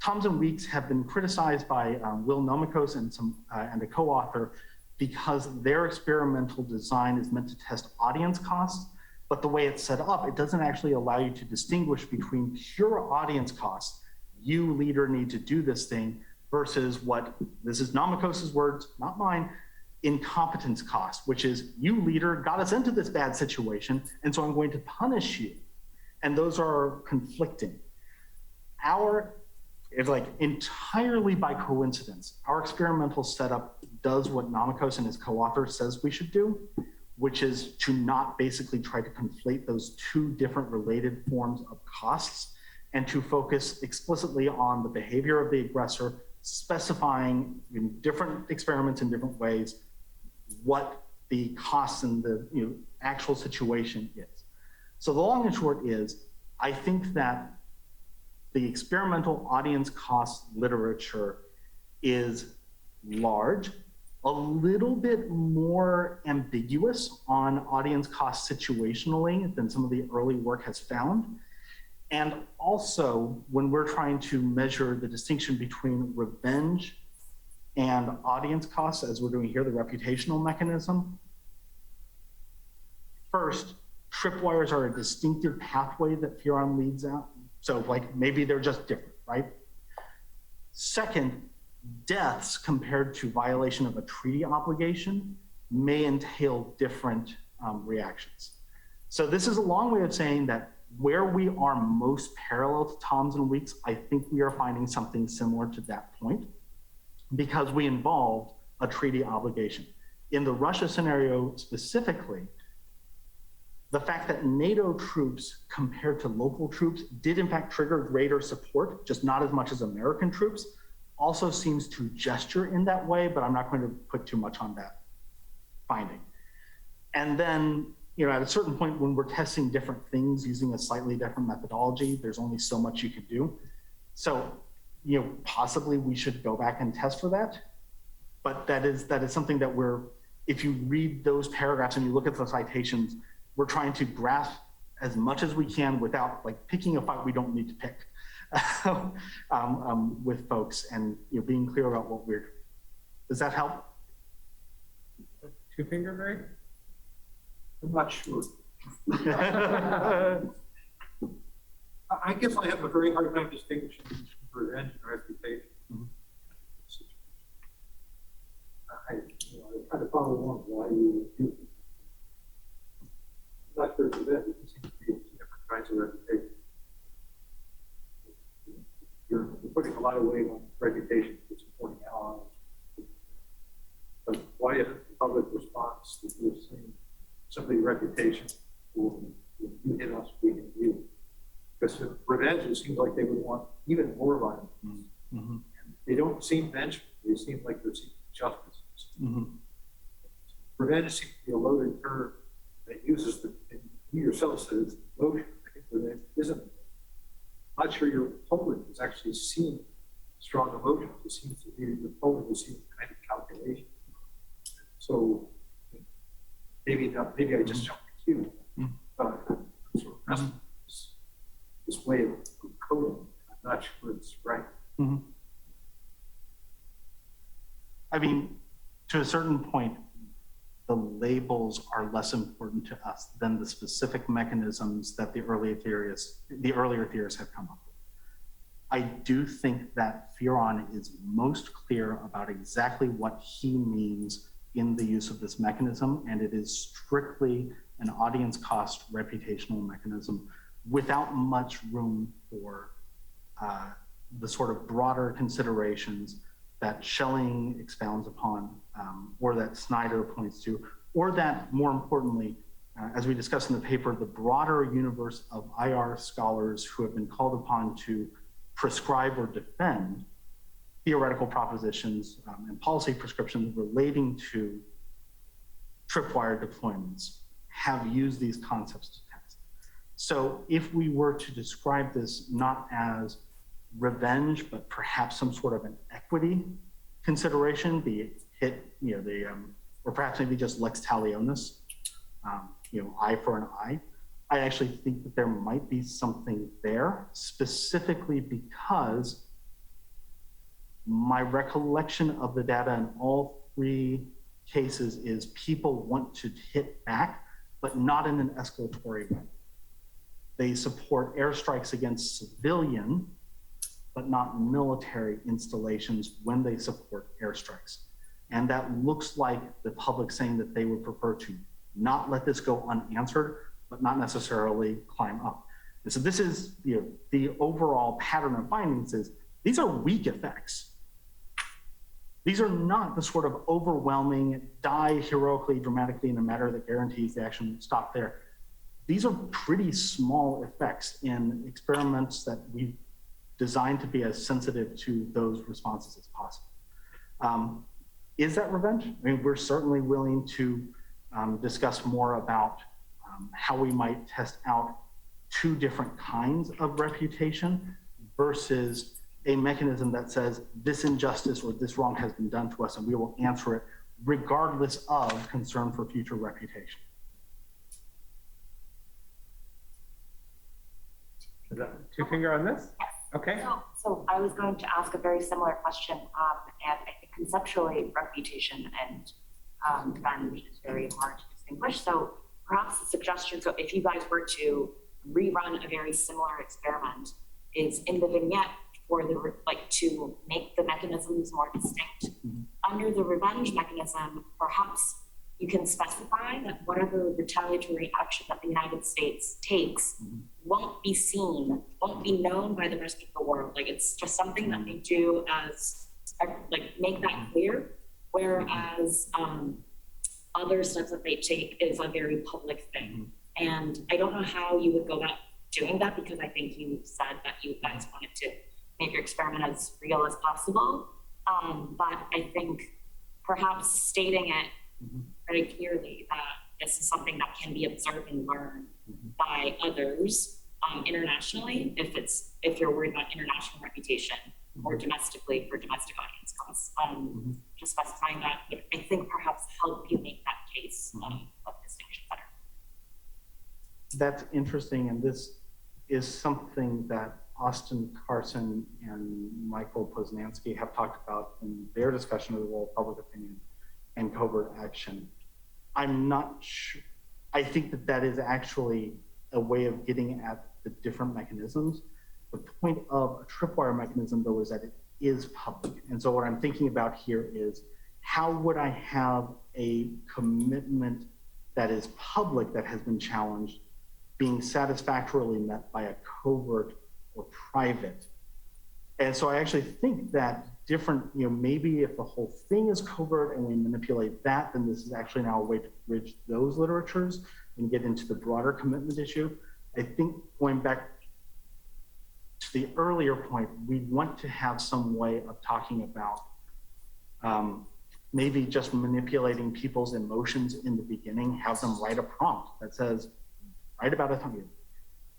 Toms and Weeks have been criticized by Will Nomikos and a co-author because their experimental design is meant to test audience costs, but the way it's set up, it doesn't actually allow you to distinguish between pure audience costs, you leader need to do this thing, versus what, this is Nomikos's words, not mine, incompetence cost, which is you leader got us into this bad situation, and so I'm going to punish you. And those are conflicting. It's like entirely by coincidence, our experimental setup does what Nomikos and his co-author says we should do, which is to not basically try to conflate those two different related forms of costs and to focus explicitly on the behavior of the aggressor, specifying in different experiments in different ways what the costs and the actual situation is. So the long and short is, I think that the experimental audience cost literature is large, a little bit more ambiguous on audience cost situationally than some of the early work has found. And also, when we're trying to measure the distinction between revenge and audience costs, as we're doing here, the reputational mechanism, first, tripwires are a distinctive pathway that Furon leads out. So like maybe they're just different, right? Second, deaths compared to violation of a treaty obligation may entail different reactions. So this is a long way of saying that where we are most parallel to Toms and Weeks, I think we are finding something similar to that point because we involved a treaty obligation. In the Russia scenario specifically, the fact that NATO troops compared to local troops did in fact trigger greater support, just not as much as American troops, also seems to gesture in that way, but I'm not going to put too much on that finding. And then, at a certain point when we're testing different things using a slightly different methodology, there's only so much you can do. So, possibly we should go back and test for that. But that is something that if you read those paragraphs and you look at the citations, we're trying to grasp as much as we can without picking a fight we don't need to pick with folks and being clear about what we're doing. Does that help? Two-finger Mary? I'm not sure. I guess I have a very hard time distinguishing between revenge and reputation. I try to follow along why you would do it. Not sure for that, it seems to be different kinds of reputation. You're putting a lot of weight on reputation for supporting allies. But why isn't the public response that you're seeing simply reputation for you hit us, we hit you? Because revenge, it seems like they would want even more violence. don't seem vengeful. They seem like they're seeking justice. Revenge seems to be a loaded term that uses the, and you yourself says, emotion. I think revenge isn't. I'm not sure your opponent is actually seeing strong emotions. It seems to be that your opponent is seeing kind of calculation. So maybe not, maybe I just jumped the queue. But I'm sort of wrestling with this way of coding. I'm not sure it's right. I mean, to a certain point, the labels are less important to us than the specific mechanisms that the earlier theorists have come up with. I do think that Fearon is most clear about exactly what he means in the use of this mechanism, and it is strictly an audience cost reputational mechanism without much room for the sort of broader considerations that Schelling expounds upon, or that Snyder points to, or that, more importantly, as we discussed in the paper, the broader universe of IR scholars who have been called upon to prescribe or defend theoretical propositions and policy prescriptions relating to tripwire deployments have used these concepts to test. So if we were to describe this not as revenge, but perhaps some sort of an equity consideration, the hit, or perhaps maybe just lex talionis, eye for an eye. I actually think that there might be something there, specifically because my recollection of the data in all three cases is people want to hit back, but not in an escalatory way. They support airstrikes against civilian, but not military installations when they support airstrikes. And that looks like the public saying that they would prefer to not let this go unanswered, but not necessarily climb up. And so this is the overall pattern of findings is these are weak effects. These are not the sort of overwhelming, die heroically, dramatically in a manner that guarantees the action will stop there. These are pretty small effects in experiments that we've designed to be as sensitive to those responses as possible. Is that revenge? I mean, we're certainly willing to discuss more about how we might test out two different kinds of reputation versus a mechanism that says this injustice or this wrong has been done to us and we will answer it regardless of concern for future reputation. Two finger on this? Yes. Okay. So I was going to ask a very similar question, and I think conceptually reputation and revenge is very hard to distinguish. So perhaps the suggestion, so if you guys were to rerun a very similar experiment, is in the vignette for the to make the mechanisms more distinct. Under the revenge mechanism, perhaps you can specify that whatever retaliatory action that the United States takes won't be seen, won't be known by the rest of the world. Like it's just something that they do as, make that clear. Whereas other steps that they take is a very public thing. And I don't know how you would go about doing that because I think you said that you guys wanted to make your experiment as real as possible. But I think perhaps stating it very clearly that this is something that can be observed and learned by others internationally, if you're worried about international reputation or domestically for domestic audience costs. Just specifying that would, I think, perhaps help you make that case of distinction better. That's interesting, and this is something that Austin Carson and Michael Poznansky have talked about in their discussion of the role of public opinion and covert action. I'm not sure. I think that that is actually a way of getting at the different mechanisms. The point of a tripwire mechanism, though, is that it is public. And so what I'm thinking about here is how would I have a commitment that is public that has been challenged being satisfactorily met by a covert or private? And so I actually think that different, maybe if the whole thing is covert and we manipulate that, then this is actually now a way to bridge those literatures and get into the broader commitment issue. I think going back to the earlier point, we want to have some way of talking about maybe just manipulating people's emotions in the beginning, have them write a prompt that says, write about a time.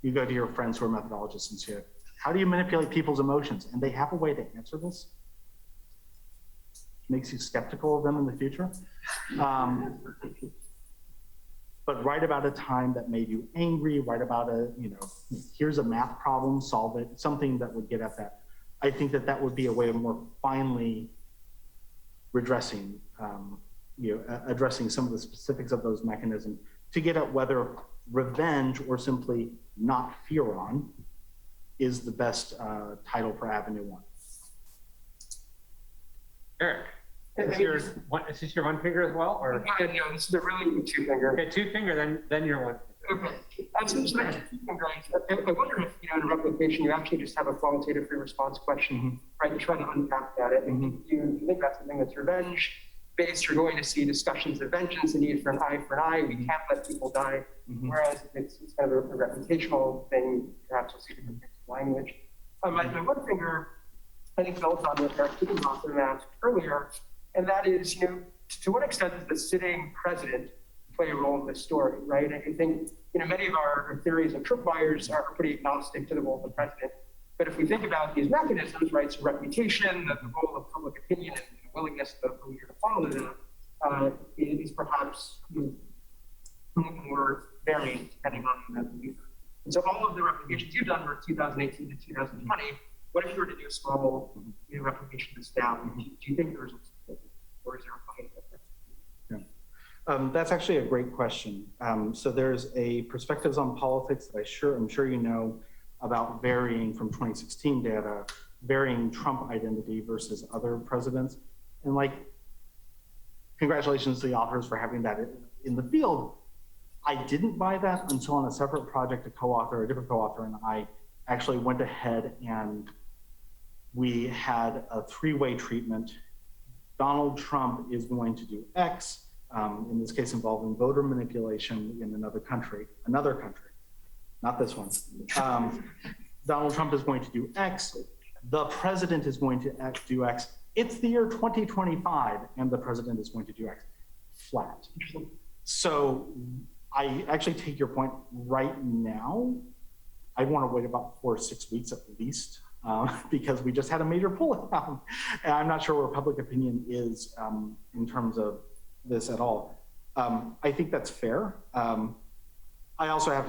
You go to your friends who are methodologists and say, how do you manipulate people's emotions? And they have a way to answer this. Makes you skeptical of them in the future. But write about a time that made you angry, write about here's a math problem, solve it, something that would get at that. I think that that would be a way of more finely redressing, addressing some of the specifics of those mechanisms to get at whether revenge or simply not fear on is the best title for Avenue 1. Eric, is this your one finger as well, or? No, this is a really two finger. Okay, two finger, then your one. Okay. So just like two finger, I wonder if, in a replication, you actually just have a qualitative free response question, right? You're trying to unpack that. And if you think that's something that's revenge based, you're going to see discussions of vengeance, the need for an eye for an eye. We can't let people die. Whereas if it's kind of a reputational thing, perhaps you'll see different types of language. My one finger, I think, builds on what Eric Higginbotham asked earlier, and that is, to what extent does the sitting president play a role in this story, right? I think, many of our theories of tripwires are pretty agnostic to the role of the president. But if we think about these mechanisms, right, so reputation, the role of public opinion, and the willingness of the leader to follow them, is perhaps more varied depending on the leader. And so all of the replications you've done were 2018 to 2020. What if you were to do a small replication of this now? Do you think the results are different, or is there a point difference? That's actually a great question. So there's a Perspectives on Politics that I'm sure you know about varying from 2016 data, varying Trump identity versus other presidents. And congratulations to the authors for having that in the field. I didn't buy that until on a separate project, a different co-author and I actually went ahead and we had a three-way treatment. Donald Trump is going to do X, in this case involving voter manipulation in another country, not this one. Donald Trump is going to do X, the president is going to do X. It's the year 2025 and the president is going to do X, flat. So I actually take your point right now. I want to wait about 4 or 6 weeks at least, because we just had a major pull down. And I'm not sure where public opinion is in terms of this at all. I think that's fair. I also have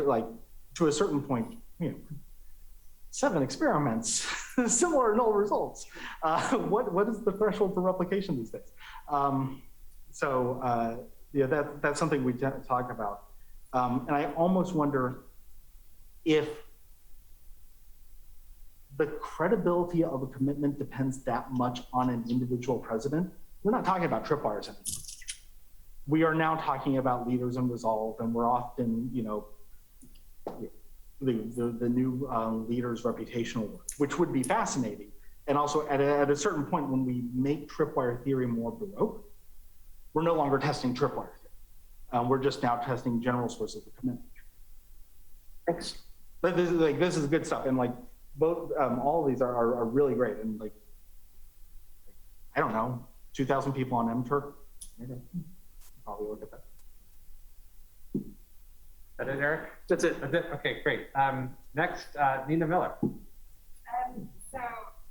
to a certain point, 7 experiments, similar null results. What is the threshold for replication these days? That's something we talk about. And I almost wonder if the credibility of a commitment depends that much on an individual president. We're not talking about tripwires anymore. We are now talking about leaders and resolve, and we're often, the new leader's reputational work, which would be fascinating. And also at a certain point when we make tripwire theory more baroque, we're no longer testing tripwire theory. We're just now testing general sources of commitment. Thanks. But this is good stuff. And both, all of these are really great. And I don't know, 2,000 people on MTurk. Probably look at that. That it, Eric? That's it. Okay, great. Next, Nina Miller. So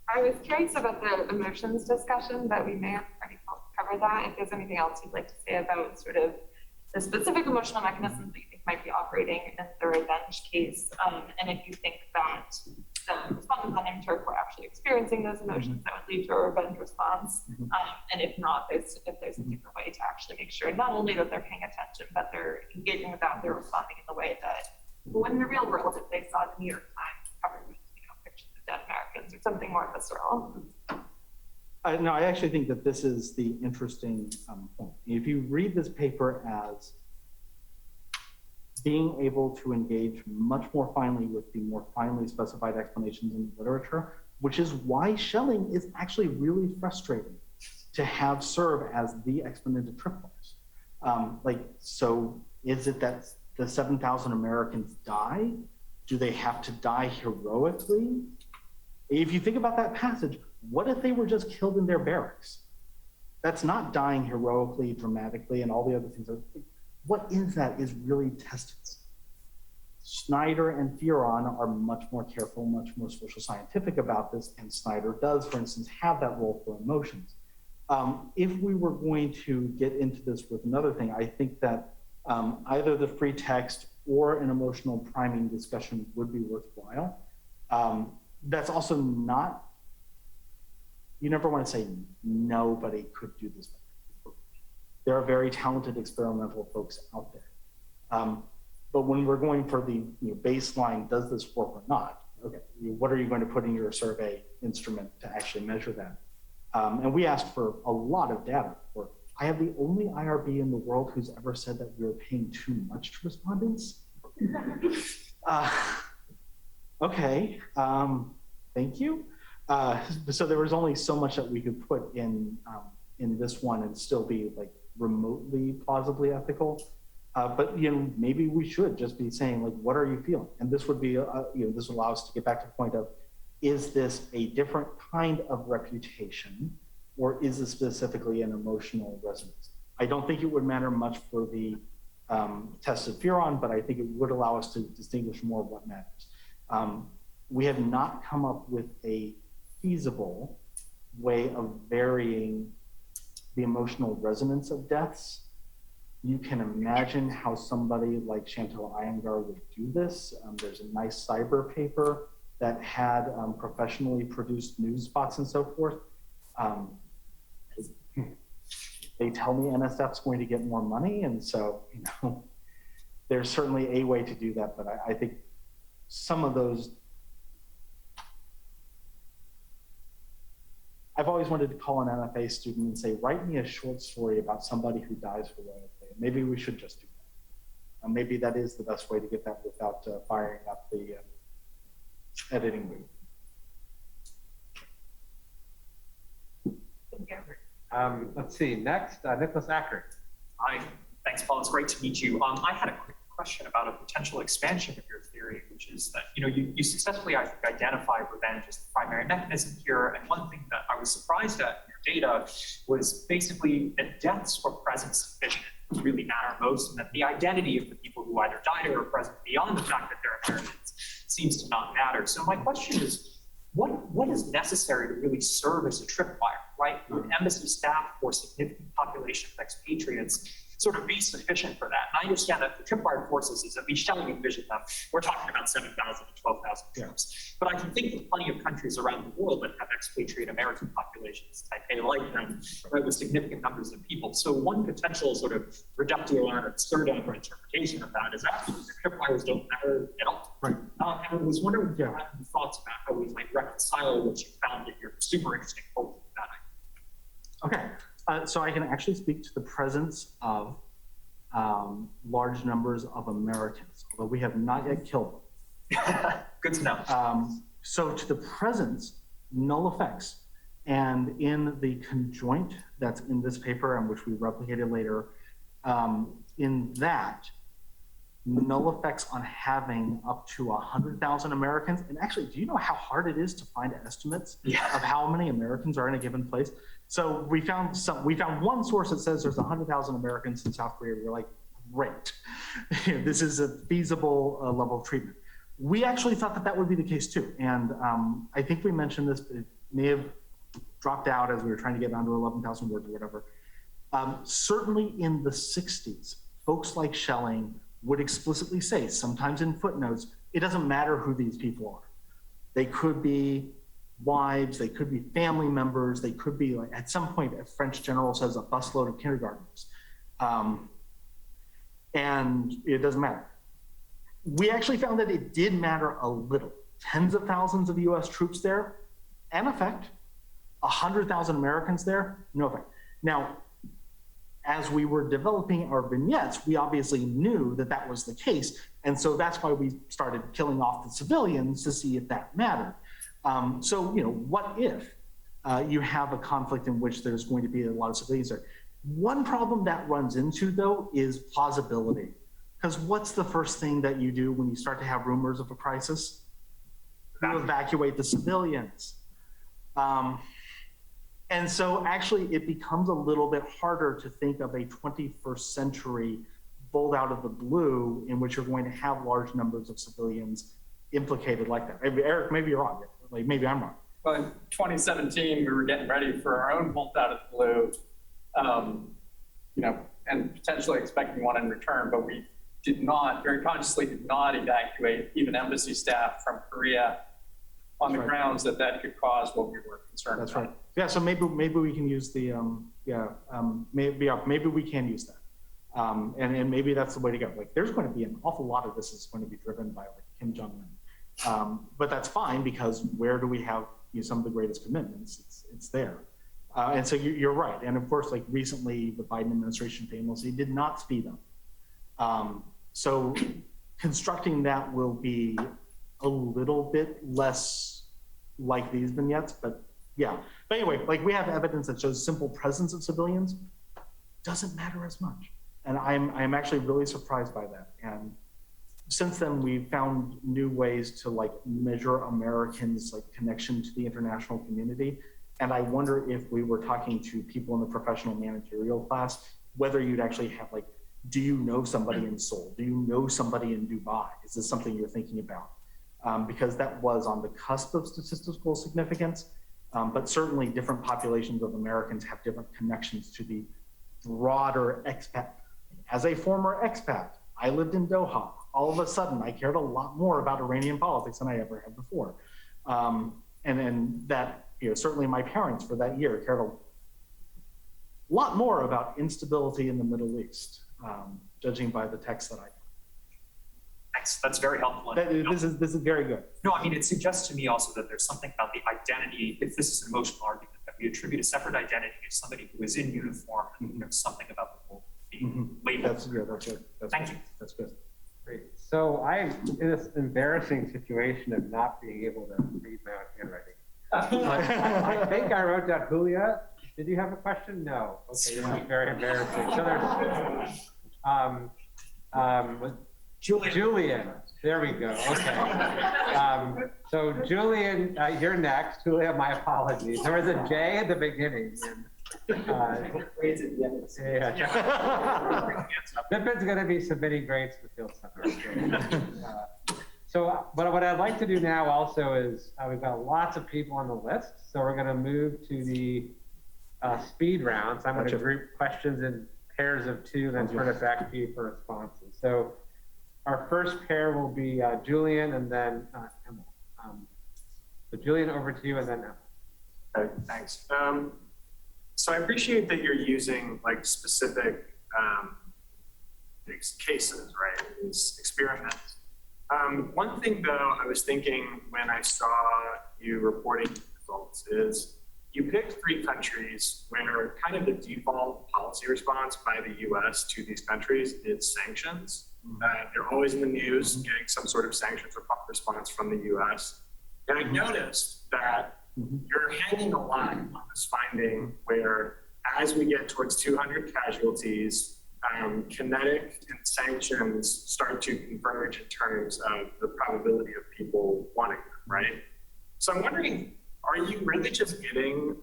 I was curious about the emotions discussion, but we may have already covered that. If there's anything else you'd like to say about sort of the specific emotional mechanisms that you think might be operating in the revenge case, and if you think that the respondents on MTurk were actually experiencing those emotions that would lead to a revenge response, and if not, if there's a different way to actually make sure not only that they're paying attention, but they're engaging with that, they're responding in the way that, when in the real world, if they saw the New York Times covered with pictures of dead Americans or something more visceral. No, I actually think that this is the interesting point. If you read this paper as being able to engage much more finely with the more finely specified explanations in the literature, which is why Schelling is actually really frustrating to have serve as the exponent of tripwires. So is it that the 7,000 Americans die? Do they have to die heroically? If you think about that passage, what if they were just killed in their barracks? That's not dying heroically, dramatically, and all the other things. What is that is really tested. Snyder and Fearon are much more careful, much more social scientific about this, and Snyder does, for instance, have that role for emotions. If we were going to get into this with another thing, I think that either the free text or an emotional priming discussion would be worthwhile. That's also not, you never want to say nobody could do this. There are very talented experimental folks out there. But when we're going for the baseline, does this work or not? Okay, what are you going to put in your survey instrument to actually measure that? And we asked for a lot of data. I have the only IRB in the world who's ever said that we were paying too much to respondents. Okay, thank you. So there was only so much that we could put in this one and still be like remotely plausibly ethical. But maybe we should just be saying like, what are you feeling? And this would be, this will allow us to get back to the point of, is this a different kind of reputation, or is it specifically an emotional resonance? I don't think it would matter much for the tested Fearon, but I think it would allow us to distinguish more of what matters. We have not come up with a feasible way of varying the emotional resonance of deaths. You can imagine how somebody like Chantal Iyengar would do this. There's a nice cyber paper that had professionally produced news spots and so forth. They tell me NSF's going to get more money, and so there's certainly a way to do that. But I think some of those, I've always wanted to call an NFA student and say, write me a short story about somebody who dies heroically. Maybe we should just do that. Maybe that is the best way to get that without firing up the editing booth. Let's see, next, Nicholas Acker. Hi, thanks, Paul. It's great to meet you. I had a quick question about a potential expansion of your theory, which is that you successfully, I think, identified revenge as the primary mechanism here. And one thing that I was surprised at in your data was basically that deaths were present sufficient to really matter most, and that the identity of the people who either died or are present beyond the fact that they're Americans seems to not matter. So my question is, what is necessary to really serve as a tripwire, right? Would embassy staff or significant population of expatriates sort of be sufficient for that? And I understand that the tripwire forces is, at least shall we envision them, we're talking about 7,000 to 12,000 troops. But I can think of plenty of countries around the world that have expatriate American populations, Taipei like them, right, with significant numbers of people. So one potential sort of reductio ad absurdum or interpretation of that is actually the tripwires don't matter at all. Right. And I was wondering if you had any thoughts about how we might reconcile what you found in your super interesting post with that idea. Okay. So I can actually speak to the presence of large numbers of Americans, although we have not yet killed them. Good to know. So to the presence, null effects. And in the conjoint that's in this paper, and which we replicated later, in that, null effects on having up to 100,000 Americans. And actually, do you know how hard it is to find estimates of how many Americans are in a given place? So we found one source that says there's 100,000 Americans in South Korea. We're like, great, this is a feasible level of treatment. We actually thought that that would be the case too. And I think we mentioned this, but it may have dropped out as we were trying to get down to 11,000 words or whatever. Certainly in the 60s, folks like Schelling would explicitly say, sometimes in footnotes, it doesn't matter who these people are. They could be wives, they could be family members, they could be, like, at some point, a French general says a busload of kindergartners. And it doesn't matter. We actually found that it did matter a little. Tens of thousands of US troops there, an effect. 100,000 Americans there, no effect. Now, as we were developing our vignettes, we obviously knew that that was the case. And so that's why we started killing off the civilians to see if that mattered. So, what if you have a conflict in which there's going to be a lot of civilians there? One problem that runs into, though, is plausibility. Because what's the first thing that you do when you start to have rumors of a crisis? You evacuate the civilians. And so actually it becomes a little bit harder to think of a 21st century bolt out of the blue in which you're going to have large numbers of civilians implicated like that. Eric, maybe you're wrong. Like maybe I'm wrong. Well, in 2017, we were getting ready for our own bolt out of the blue, and potentially expecting one in return, but we very consciously did not evacuate even embassy staff from Korea on the grounds that could cause what we were concerned about. That's right. Yeah, so maybe we can use the, maybe we can use that. And maybe that's the way to go. Like there's going to be an awful lot of this is going to be driven by like Kim Jong-un. But that's fine because where do we have some of the greatest commitments? It's there. And so you're right. And of course, like recently the Biden administration famously did not speed up. So constructing that will be a little bit less like these vignettes, but yeah. But anyway, like we have evidence that shows simple presence of civilians doesn't matter as much. And I'm actually really surprised by that. And since then, we've found new ways to like measure Americans' like connection to the international community. And I wonder if we were talking to people in the professional managerial class, whether you'd actually have like, do you know somebody in Seoul? Do you know somebody in Dubai? Is this something you're thinking about? Because that was on the cusp of statistical significance, but certainly different populations of Americans have different connections to the broader expat. As a former expat, I lived in Doha. All of a sudden, I cared a lot more about Iranian politics than I ever had before. And that, certainly my parents for that year cared a lot more about instability in the Middle East, judging by the text that I got. That's very helpful. This is very good. No, I mean, it suggests to me also that there's something about the identity, if this is an emotional argument, that we attribute a separate identity to somebody who is in uniform and something about the whole being labeled. That's good. That's good. Thank you. That's good. Great. So I'm in this embarrassing situation of not being able to read my own handwriting. I think I wrote down Julia. Did you have a question? No. Okay, this is very embarrassing. So there's Julian. There we go. Okay. So Julian, you're next. Julia, my apologies. There was a J at the beginning. Pippin's going to be submitting grades to the field center. So, but what I'd like to do now also is we've got lots of people on the list, so we're going to move to the speed rounds. I'm going to group questions in pairs of two, then turn it back to you for responses. So our first pair will be Julian and then Emma. So Julian, over to you, and then Emma. Okay, thanks. So I appreciate that you're using like specific cases, right? These experiments. One thing though, I was thinking when I saw you reporting results is you picked 3 countries where kind of the default policy response by the US to these countries is sanctions. They're always in the news getting some sort of sanctions response from the US. And I noticed that you're hanging a lot on this finding where as we get towards 200 casualties, kinetic and sanctions start to converge in terms of the probability of people wanting them, right? So I'm wondering, are you really just getting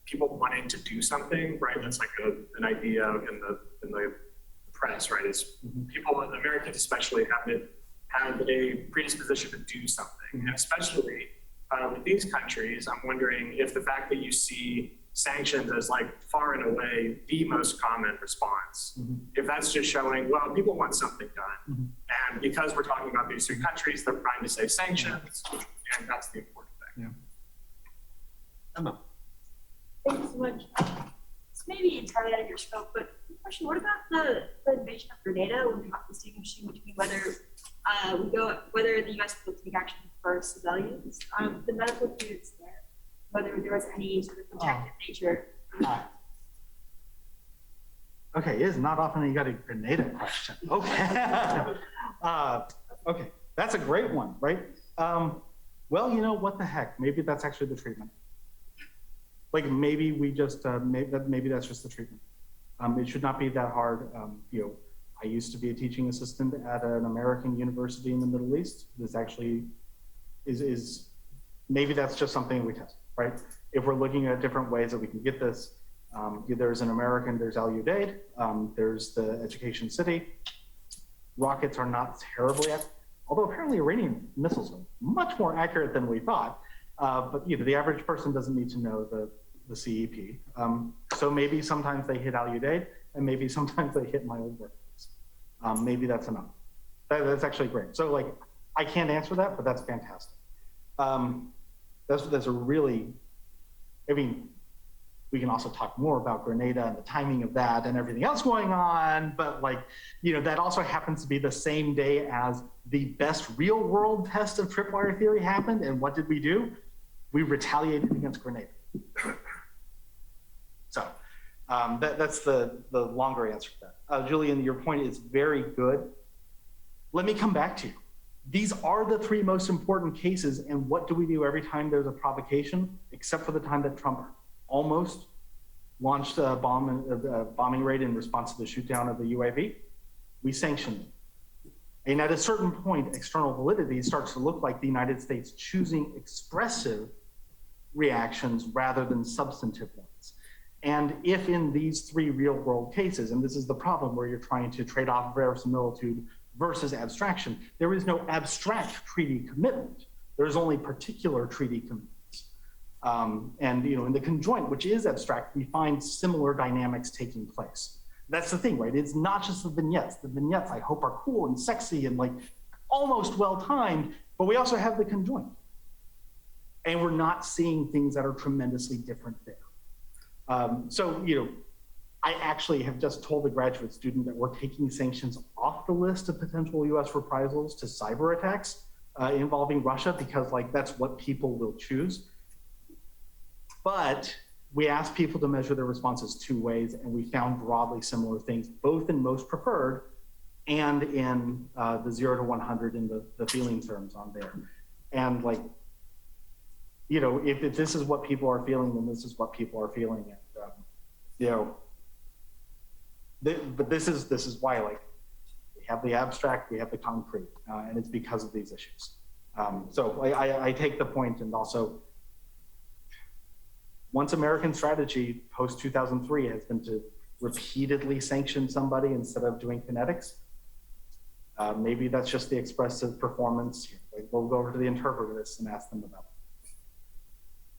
people wanting to do something, right? That's like an idea in the press, right? Is people, Americans especially, have a predisposition to do something, and especially with these countries, I'm wondering if the fact that you see sanctions as like far and away the most common response, if that's just showing, well, people want something done. And because we're talking about these 3 countries, they're trying to say sanctions, and that's the important thing. Yeah. Emma. Thanks so much. This may be entirely out of your scope, but question, what about the invasion of Grenada when we talk distinguishing between whether the US will take action for civilians, the medical students there, whether there was any sort of protective nature. Okay, it is not often you got a Grenada question. Okay. Okay, that's a great one, right? Well, what the heck? Maybe that's actually the treatment. Like maybe we just, maybe that's just the treatment. It should not be that hard. I used to be a teaching assistant at an American university in the Middle East. This actually is maybe that's just something we test, right? If we're looking at different ways that we can get this, there's an American, there's Al-Udeid, there's the Education City. Rockets are not terribly accurate, although apparently Iranian missiles are much more accurate than we thought. But the average person doesn't need to know the CEP. So maybe sometimes they hit Al-Udeid, and maybe sometimes they hit my old workplace. Maybe that's enough. That's actually great. So like, I can't answer that, but that's fantastic. That's a really, I mean, we can also talk more about Grenada and the timing of that and everything else going on, but like, that also happens to be the same day as the best real world test of tripwire theory happened. And what did we do? We retaliated against Grenada. So that's the longer answer to that. Julian, your point is very good. Let me come back to you. These are the three most important cases, and what do we do every time there's a provocation, except for the time that Trump almost launched a bombing raid in response to the shoot down of the UAV? We sanction them. And at a certain point, external validity starts to look like the United States choosing expressive reactions rather than substantive ones. And if in these three real world cases, and this is the problem where you're trying to trade off verisimilitude versus abstraction, there is no abstract treaty commitment. There's only particular treaty commitments. And in the conjoint, which is abstract, we find similar dynamics taking place. That's the thing, right? It's not just the vignettes. The vignettes, I hope, are cool and sexy and like almost well-timed, but we also have the conjoint. And we're not seeing things that are tremendously different there. I actually have just told a graduate student that we're taking sanctions off the list of potential US reprisals to cyber attacks involving Russia, because like that's what people will choose. But we asked people to measure their responses two ways, and we found broadly similar things, both in most preferred and in the 0 to 100 in the feeling terms on there. And like, if this is what people are feeling, then this is what people are feeling. And, but this is why, like, we have the abstract, we have the concrete, and it's because of these issues. So I take the point, and also, once American strategy post 2003 has been to repeatedly sanction somebody instead of doing kinetics, maybe that's just the expressive performance. We'll go over to the interpreters and ask them about it.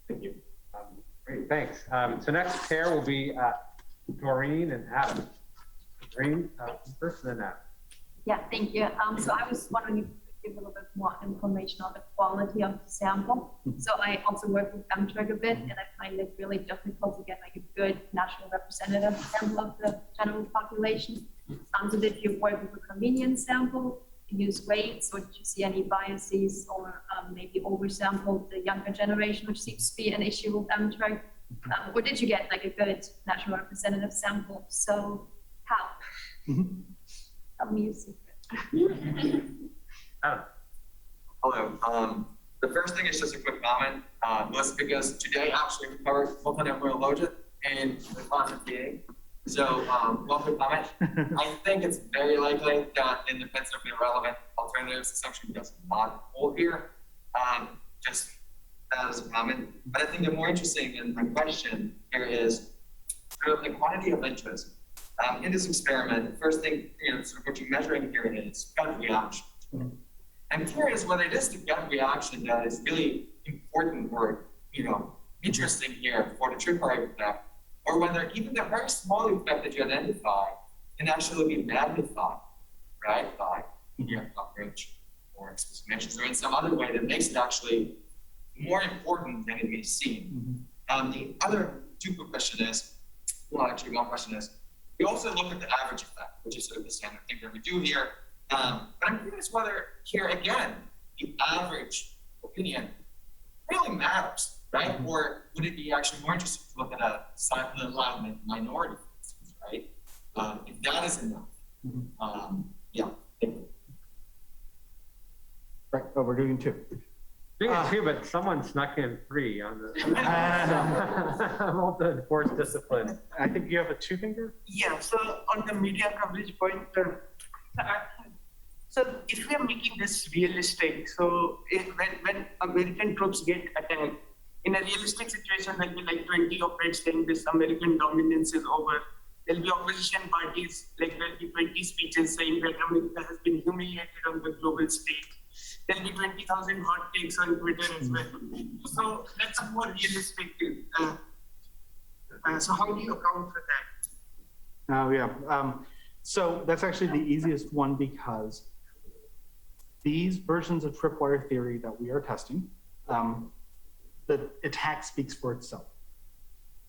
Thank you. Great, thanks. So next pair will be Doreen and Adam. Doreen first, and then Adam. Yeah, thank you. So I was wondering if you could give a little bit more information on the quality of the sample. So I also work with Amtrak a bit, and I find it really difficult to get like a good national representative sample of the general population. So did you work with a convenience sample, use weights, or did you see any biases, or maybe oversampled the younger generation, which seems to be an issue with Amtrak? Or did you get like a good national representative sample? So how? Tell me your secret. Hello. The first thing is just a quick comment, mostly because today actually we covered multinomial logic in the class of PA. So one quick comment. I think it's very likely that independent of irrelevant alternatives assumption does not hold here. Just that as a comment. But I think the more interesting and my question here is sort of the quantity of interest. In this experiment, the first thing, sort of what you're measuring here is gut reaction. I'm curious whether it is the gut reaction that is really important or, interesting here for the tripwire effect, or whether even the very small effect that you identify can actually be magnified, right, by media coverage or explicit mentions, or in some other way that makes it actually more important than it may seem. The other one question is, we also look at the average effect, which is sort of the standard thing that we do here. But I'm curious whether here again, the average opinion really matters, right? Or would it be actually more interesting to look at a sample alignment minority, for instance, right? If that is enough, yeah. Thank you. Right, oh, we're doing two. Doing two, but someone snuck in 3 on the multi-force discipline. I think you have a 2 finger? Yeah, so on the media coverage point, So if we are making this realistic, so when American troops get attacked, in a realistic situation, there'll be like 20 operatives saying this American dominance is over. There'll be opposition parties, like there'll be 20 speeches saying that America has been humiliated on the global stage. There'll be 20,000 hot takes on Twitter as well. So that's a more realistic. So how do you account for that? Oh, yeah. So that's actually the easiest one because these versions of tripwire theory that we are testing, the attack speaks for itself.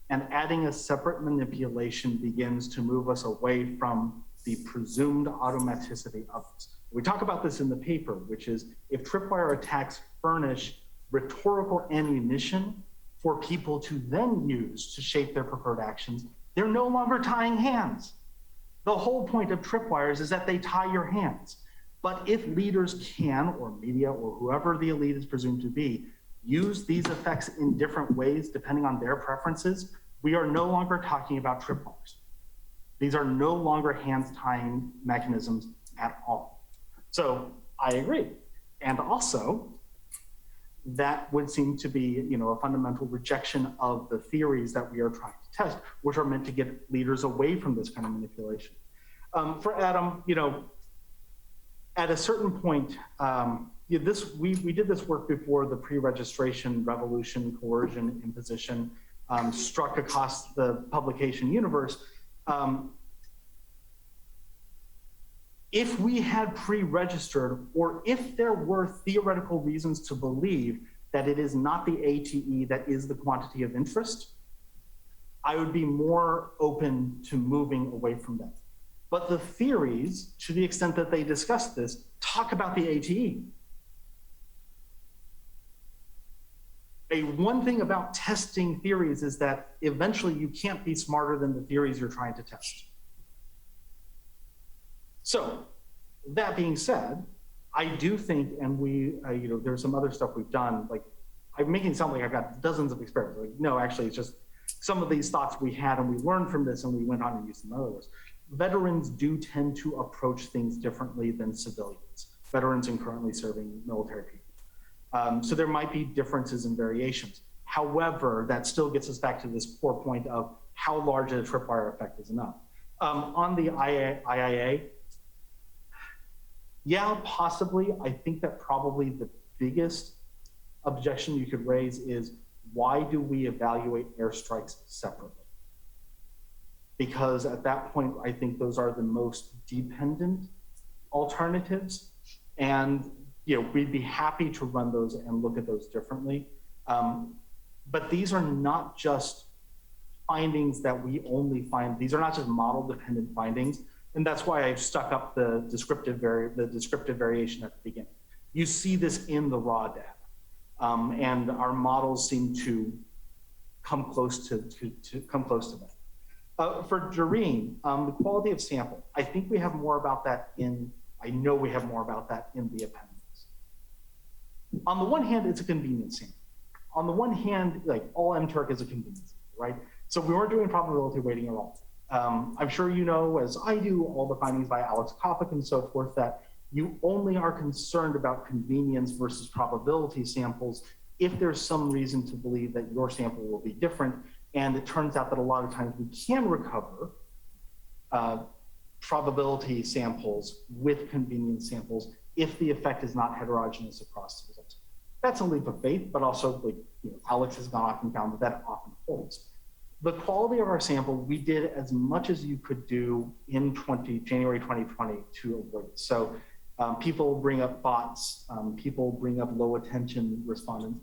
And adding a separate manipulation begins to move us away from the presumed automaticity of this. We talk about this in the paper, which is if tripwire attacks furnish rhetorical ammunition for people to then use to shape their preferred actions, they're no longer tying hands. The whole point of tripwires is that they tie your hands. But if leaders can, or media, or whoever the elite is presumed to be, use these effects in different ways depending on their preferences, we are no longer talking about tripwires. These are no longer hands-tying mechanisms at all. So I agree. And also, that would seem to be, a fundamental rejection of the theories that we are trying to test, which are meant to get leaders away from this kind of manipulation. For Adam, at a certain point, we did this work before the pre-registration revolution, coercion, imposition struck across the publication universe. If we had pre-registered, or if there were theoretical reasons to believe that it is not the ATE that is the quantity of interest, I would be more open to moving away from that. But the theories, to the extent that they discuss this, talk about the ATE. One thing about testing theories is that eventually you can't be smarter than the theories you're trying to test. So that being said, I do think, and there's some other stuff we've done, like I'm making it sound like I've got dozens of experiments. Like, no, actually it's just some of these thoughts we had and we learned from this and we went on and used them others. Veterans do tend to approach things differently than civilians, veterans and currently serving military people. So there might be differences and variations. However, that still gets us back to this core point of how large a tripwire effect is enough. On the IIA, yeah, possibly. I think that probably the biggest objection you could raise is why do we evaluate airstrikes separately? Because at that point, I think those are the most dependent alternatives. And we'd be happy to run those and look at those differently. But these are not just findings that we only find. These are not just model dependent findings. And that's why I've stuck up the descriptive variation at the beginning. You see this in the raw data. And our models seem to come close to that. For Doreen, the quality of sample, I think we have more about that I know we have more about that in the appendix. On the one hand, it's a convenience sample. On the one hand, like all MTurk is a convenience, right? So we weren't doing probability weighting at all. I'm sure you know, as I do, all the findings by Alex Kopic and so forth, that you only are concerned about convenience versus probability samples if there's some reason to believe that your sample will be different. And it turns out that a lot of times we can recover probability samples with convenience samples if the effect is not heterogeneous across the results. That's a leap of faith, but also Alex has gone off and found that often holds. The quality of our sample, we did as much as you could do in January 2020 to avoid it. So people bring up bots, people bring up low attention respondents.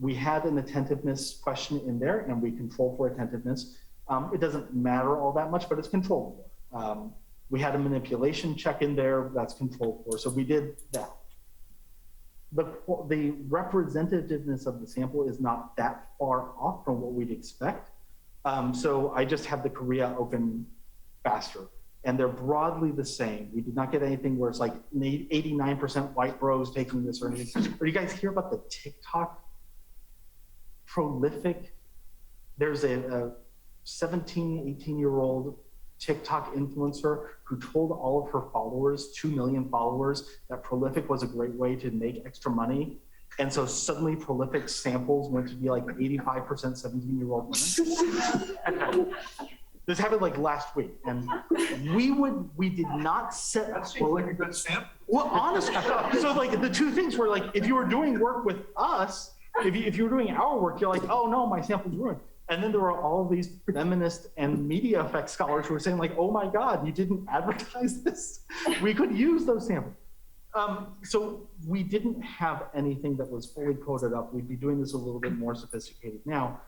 We had an attentiveness question in there and we control for attentiveness. It doesn't matter all that much, but it's controlled for. We had a manipulation check in there that's controlled for, so we did that. The representativeness of the sample is not that far off from what we'd expect. So I just have the Korea open faster and they're broadly the same. We did not get anything where it's like 89% white bros taking this or anything. Or you guys hear about the TikTok prolific? There's a 17, 18-year-old TikTok influencer who told all of her followers, 2 million followers, that Prolific was a great way to make extra money. And so suddenly Prolific samples went to be like 85% 17-year-old women. This happened like last week, and we did not set. That seems like a good sample. Well, honestly, so like the two things were like, if you were doing work with us, if you were doing our work, you're like, oh no, my sample's ruined. And then there were all of these feminist and media effects scholars who were saying like, oh my God, you didn't advertise this. We could use those samples. So we didn't have anything that was fully coded up. We'd be doing this a little bit more sophisticated now,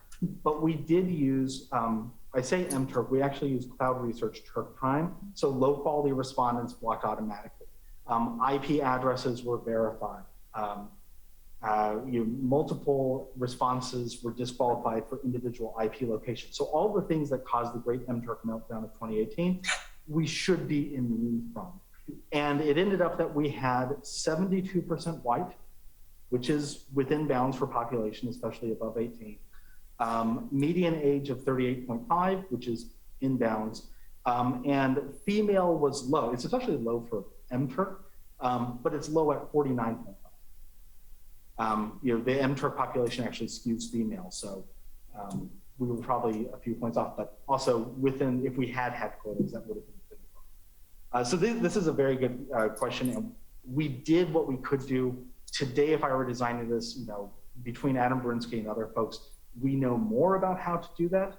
but we did use, I say MTurk, we actually use Cloud Research Turk Prime. So low quality respondents blocked automatically. IP addresses were verified. Multiple responses were disqualified for individual IP locations. So all the things that caused the great MTurk meltdown of 2018, we should be immune from. And it ended up that we had 72% white, which is within bounds for population, especially above 18. Median age of 38.5, which is in bounds. And female was low. It's especially low for MTurk, but it's low at 49.5. The MTurk population actually skews female, so we were probably a few points off, but also within, if we had quotas, that would have been so this is a very good question, and we did what we could do. Today, if I were designing this, between Adam Berinsky and other folks, we know more about how to do that,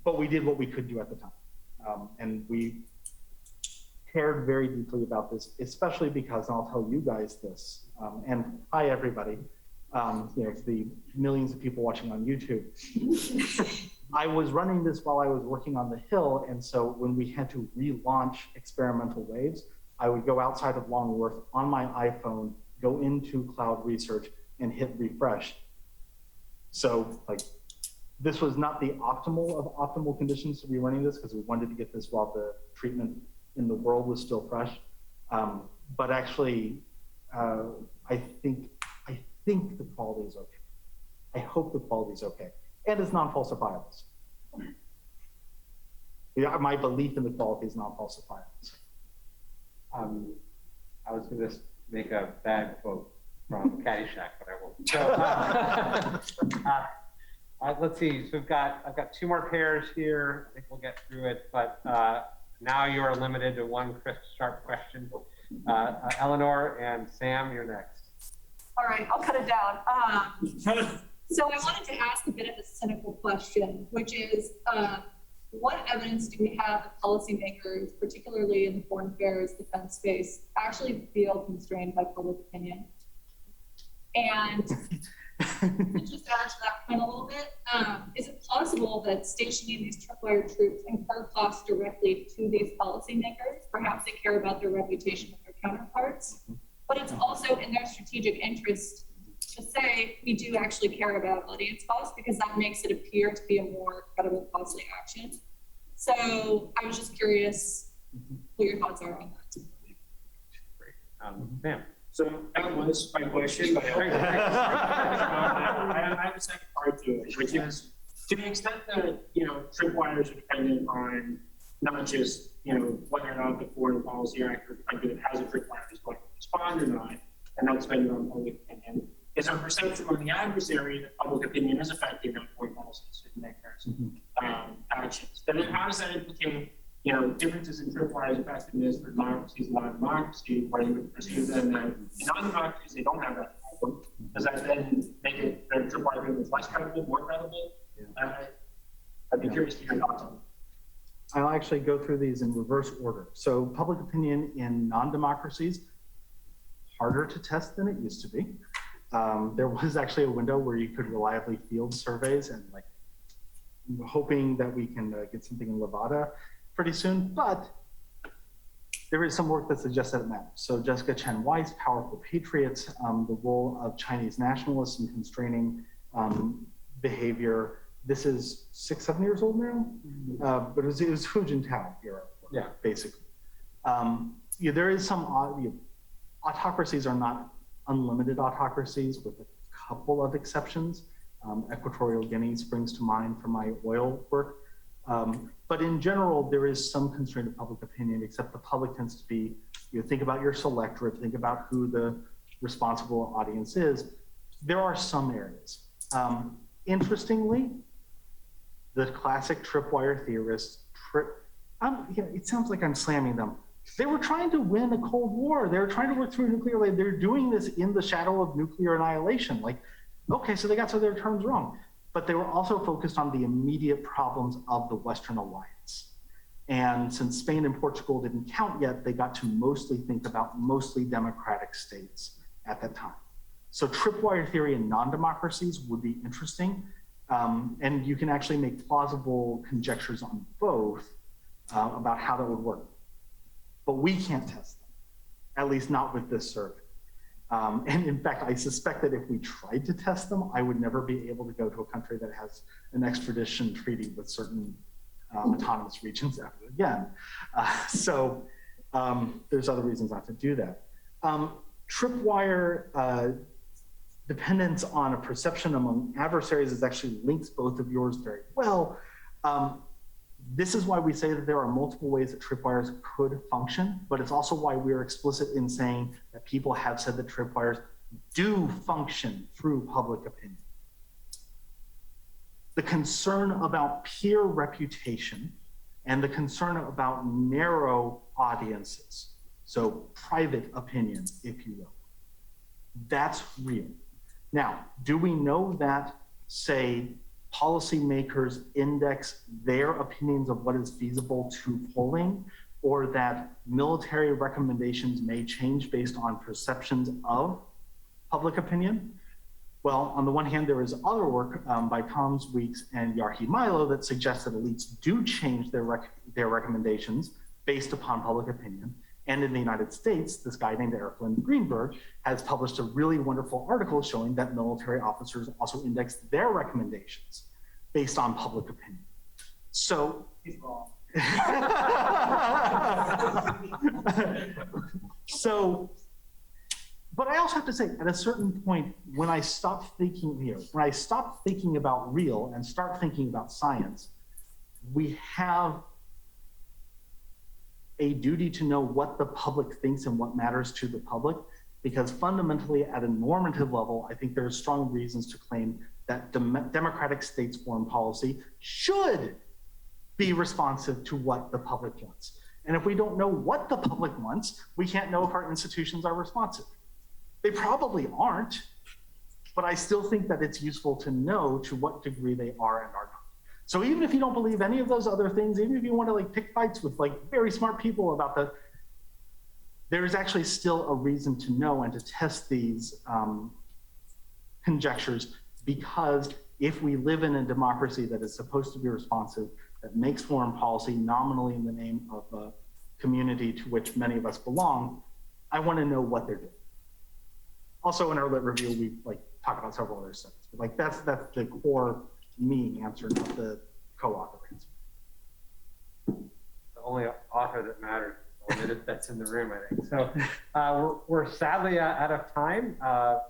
but we did what we could do at the time. And we cared very deeply about this, especially because, and I'll tell you guys this, and hi everybody, the millions of people watching on YouTube. I was running this while I was working on the Hill, and so when we had to relaunch experimental waves, I would go outside of Longworth on my iPhone, go into Cloud Research, and hit refresh. So like, this was not the optimal of optimal conditions to be running this, because we wanted to get this while the treatment in the world was still fresh. But actually, I think the quality is okay. I hope the quality is okay. And it's non-falsifiable. My belief in the quality is non-falsifiable. I was going to make a bad quote from Caddyshack, but I won't. So, let's see. So I've got two more pairs here. I think we'll get through it, but now you are limited to one crisp, sharp question. Eleanor and Sam, you're next. All right, I'll cut it down. So I wanted to ask a bit of a cynical question, which is, what evidence do we have that policymakers, particularly in the foreign affairs defense space, actually feel constrained by public opinion? And to just add to that point a little bit, is it possible that stationing these tripwire troops incur costs directly to these policymakers? Perhaps they care about their reputation with their counterparts, but it's also in their strategic interest to say we do actually care about audience costs, because that makes it appear to be a more credible, costly action. So I was just curious what your thoughts are on that. Great. Sam. So that was my question, but I have a second part to it, which is to the extent that tripwires are dependent on not just whether or not the foreign policy actor that has a tripwire is going to respond or not, and that's dependent on public opinion. Is our perception on the adversary that public opinion is affecting that foreign policy decision-makers' actions? Then how does that implicate, differences in tripwires' effectiveness for democracies and non-democracy, where you would presume then that in non-democracies they don't have that problem? Does that then make it their tripwire agreement less credible, more credible? I'd be curious to hear your thoughts on that. I'll actually go through these in reverse order. So public opinion in non-democracies, harder to test than it used to be. There was actually a window where you could reliably field surveys, and like hoping that we can get something in Nevada pretty soon, but there is some work that suggests that it matters. So Jessica Chen Weiss, Powerful Patriots, the role of Chinese nationalists in constraining behavior. This is 6-7 years old now, but it was Hu Jintao era, basically. There is some, autocracies are not unlimited autocracies, with a couple of exceptions. Equatorial Guinea springs to mind from my oil work. But in general, there is some constraint of public opinion, except the public tends to be, think about your selectorate, think about who the responsible audience is. There are some areas. Interestingly, the classic tripwire theorists, it sounds like I'm slamming them. They were trying to win a Cold War. They were trying to work through nuclear. They're doing this in the shadow of nuclear annihilation. Like, okay, so they got some of their terms wrong, but they were also focused on the immediate problems of the Western alliance. And since Spain and Portugal didn't count yet, they got to mostly think about mostly democratic states at that time. So tripwire theory in non-democracies would be interesting. And you can actually make plausible conjectures on both about how that would work. But we can't test them, at least not with this survey. And in fact, I suspect that if we tried to test them, I would never be able to go to a country that has an extradition treaty with certain autonomous regions ever again. So there's other reasons not to do that. Tripwire dependence on a perception among adversaries is actually links both of yours very well. This is why we say that there are multiple ways that tripwires could function, but it's also why we are explicit in saying that people have said that tripwires do function through public opinion. The concern about peer reputation and the concern about narrow audiences, so private opinion, if you will, that's real. Now, do we know that, say, policymakers index their opinions of what is feasible to polling, or that military recommendations may change based on perceptions of public opinion? Well, on the one hand, there is other work by Tom's Weeks and Yarhi Milo that suggests that elites do change their recommendations based upon public opinion. And in the United States, this guy named Eric Lynn Greenberg has published a really wonderful article showing that military officers also index their recommendations based on public opinion. So, he's wrong. But I also have to say, at a certain point, when I stop thinking about real and start thinking about science, we have a duty to know what the public thinks and what matters to the public, because fundamentally at a normative level, I think there are strong reasons to claim that democratic states' foreign policy should be responsive to what the public wants. And if we don't know what the public wants, we can't know if our institutions are responsive. They probably aren't, but I still think that it's useful to know to what degree they are and are not. So even if you don't believe any of those other things, even if you want to like pick fights with like very smart people about there is actually still a reason to know and to test these conjectures, because if we live in a democracy that is supposed to be responsive, that makes foreign policy nominally in the name of a community to which many of us belong, I want to know what they're doing. Also in our lit review, we like talk about several other studies, but like that's the core me answer, not the co-author answer. The only author that matters that's in the room, I think. So we're sadly out of time.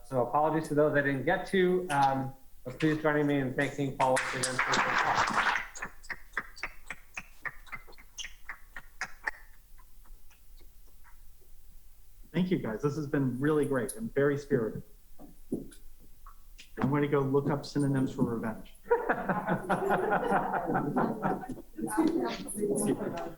So apologies to those I didn't get to. But please join me in thanking Paul again for the talk. Thank you guys. This has been really great and very spirited. I'm going to go look up synonyms for revenge.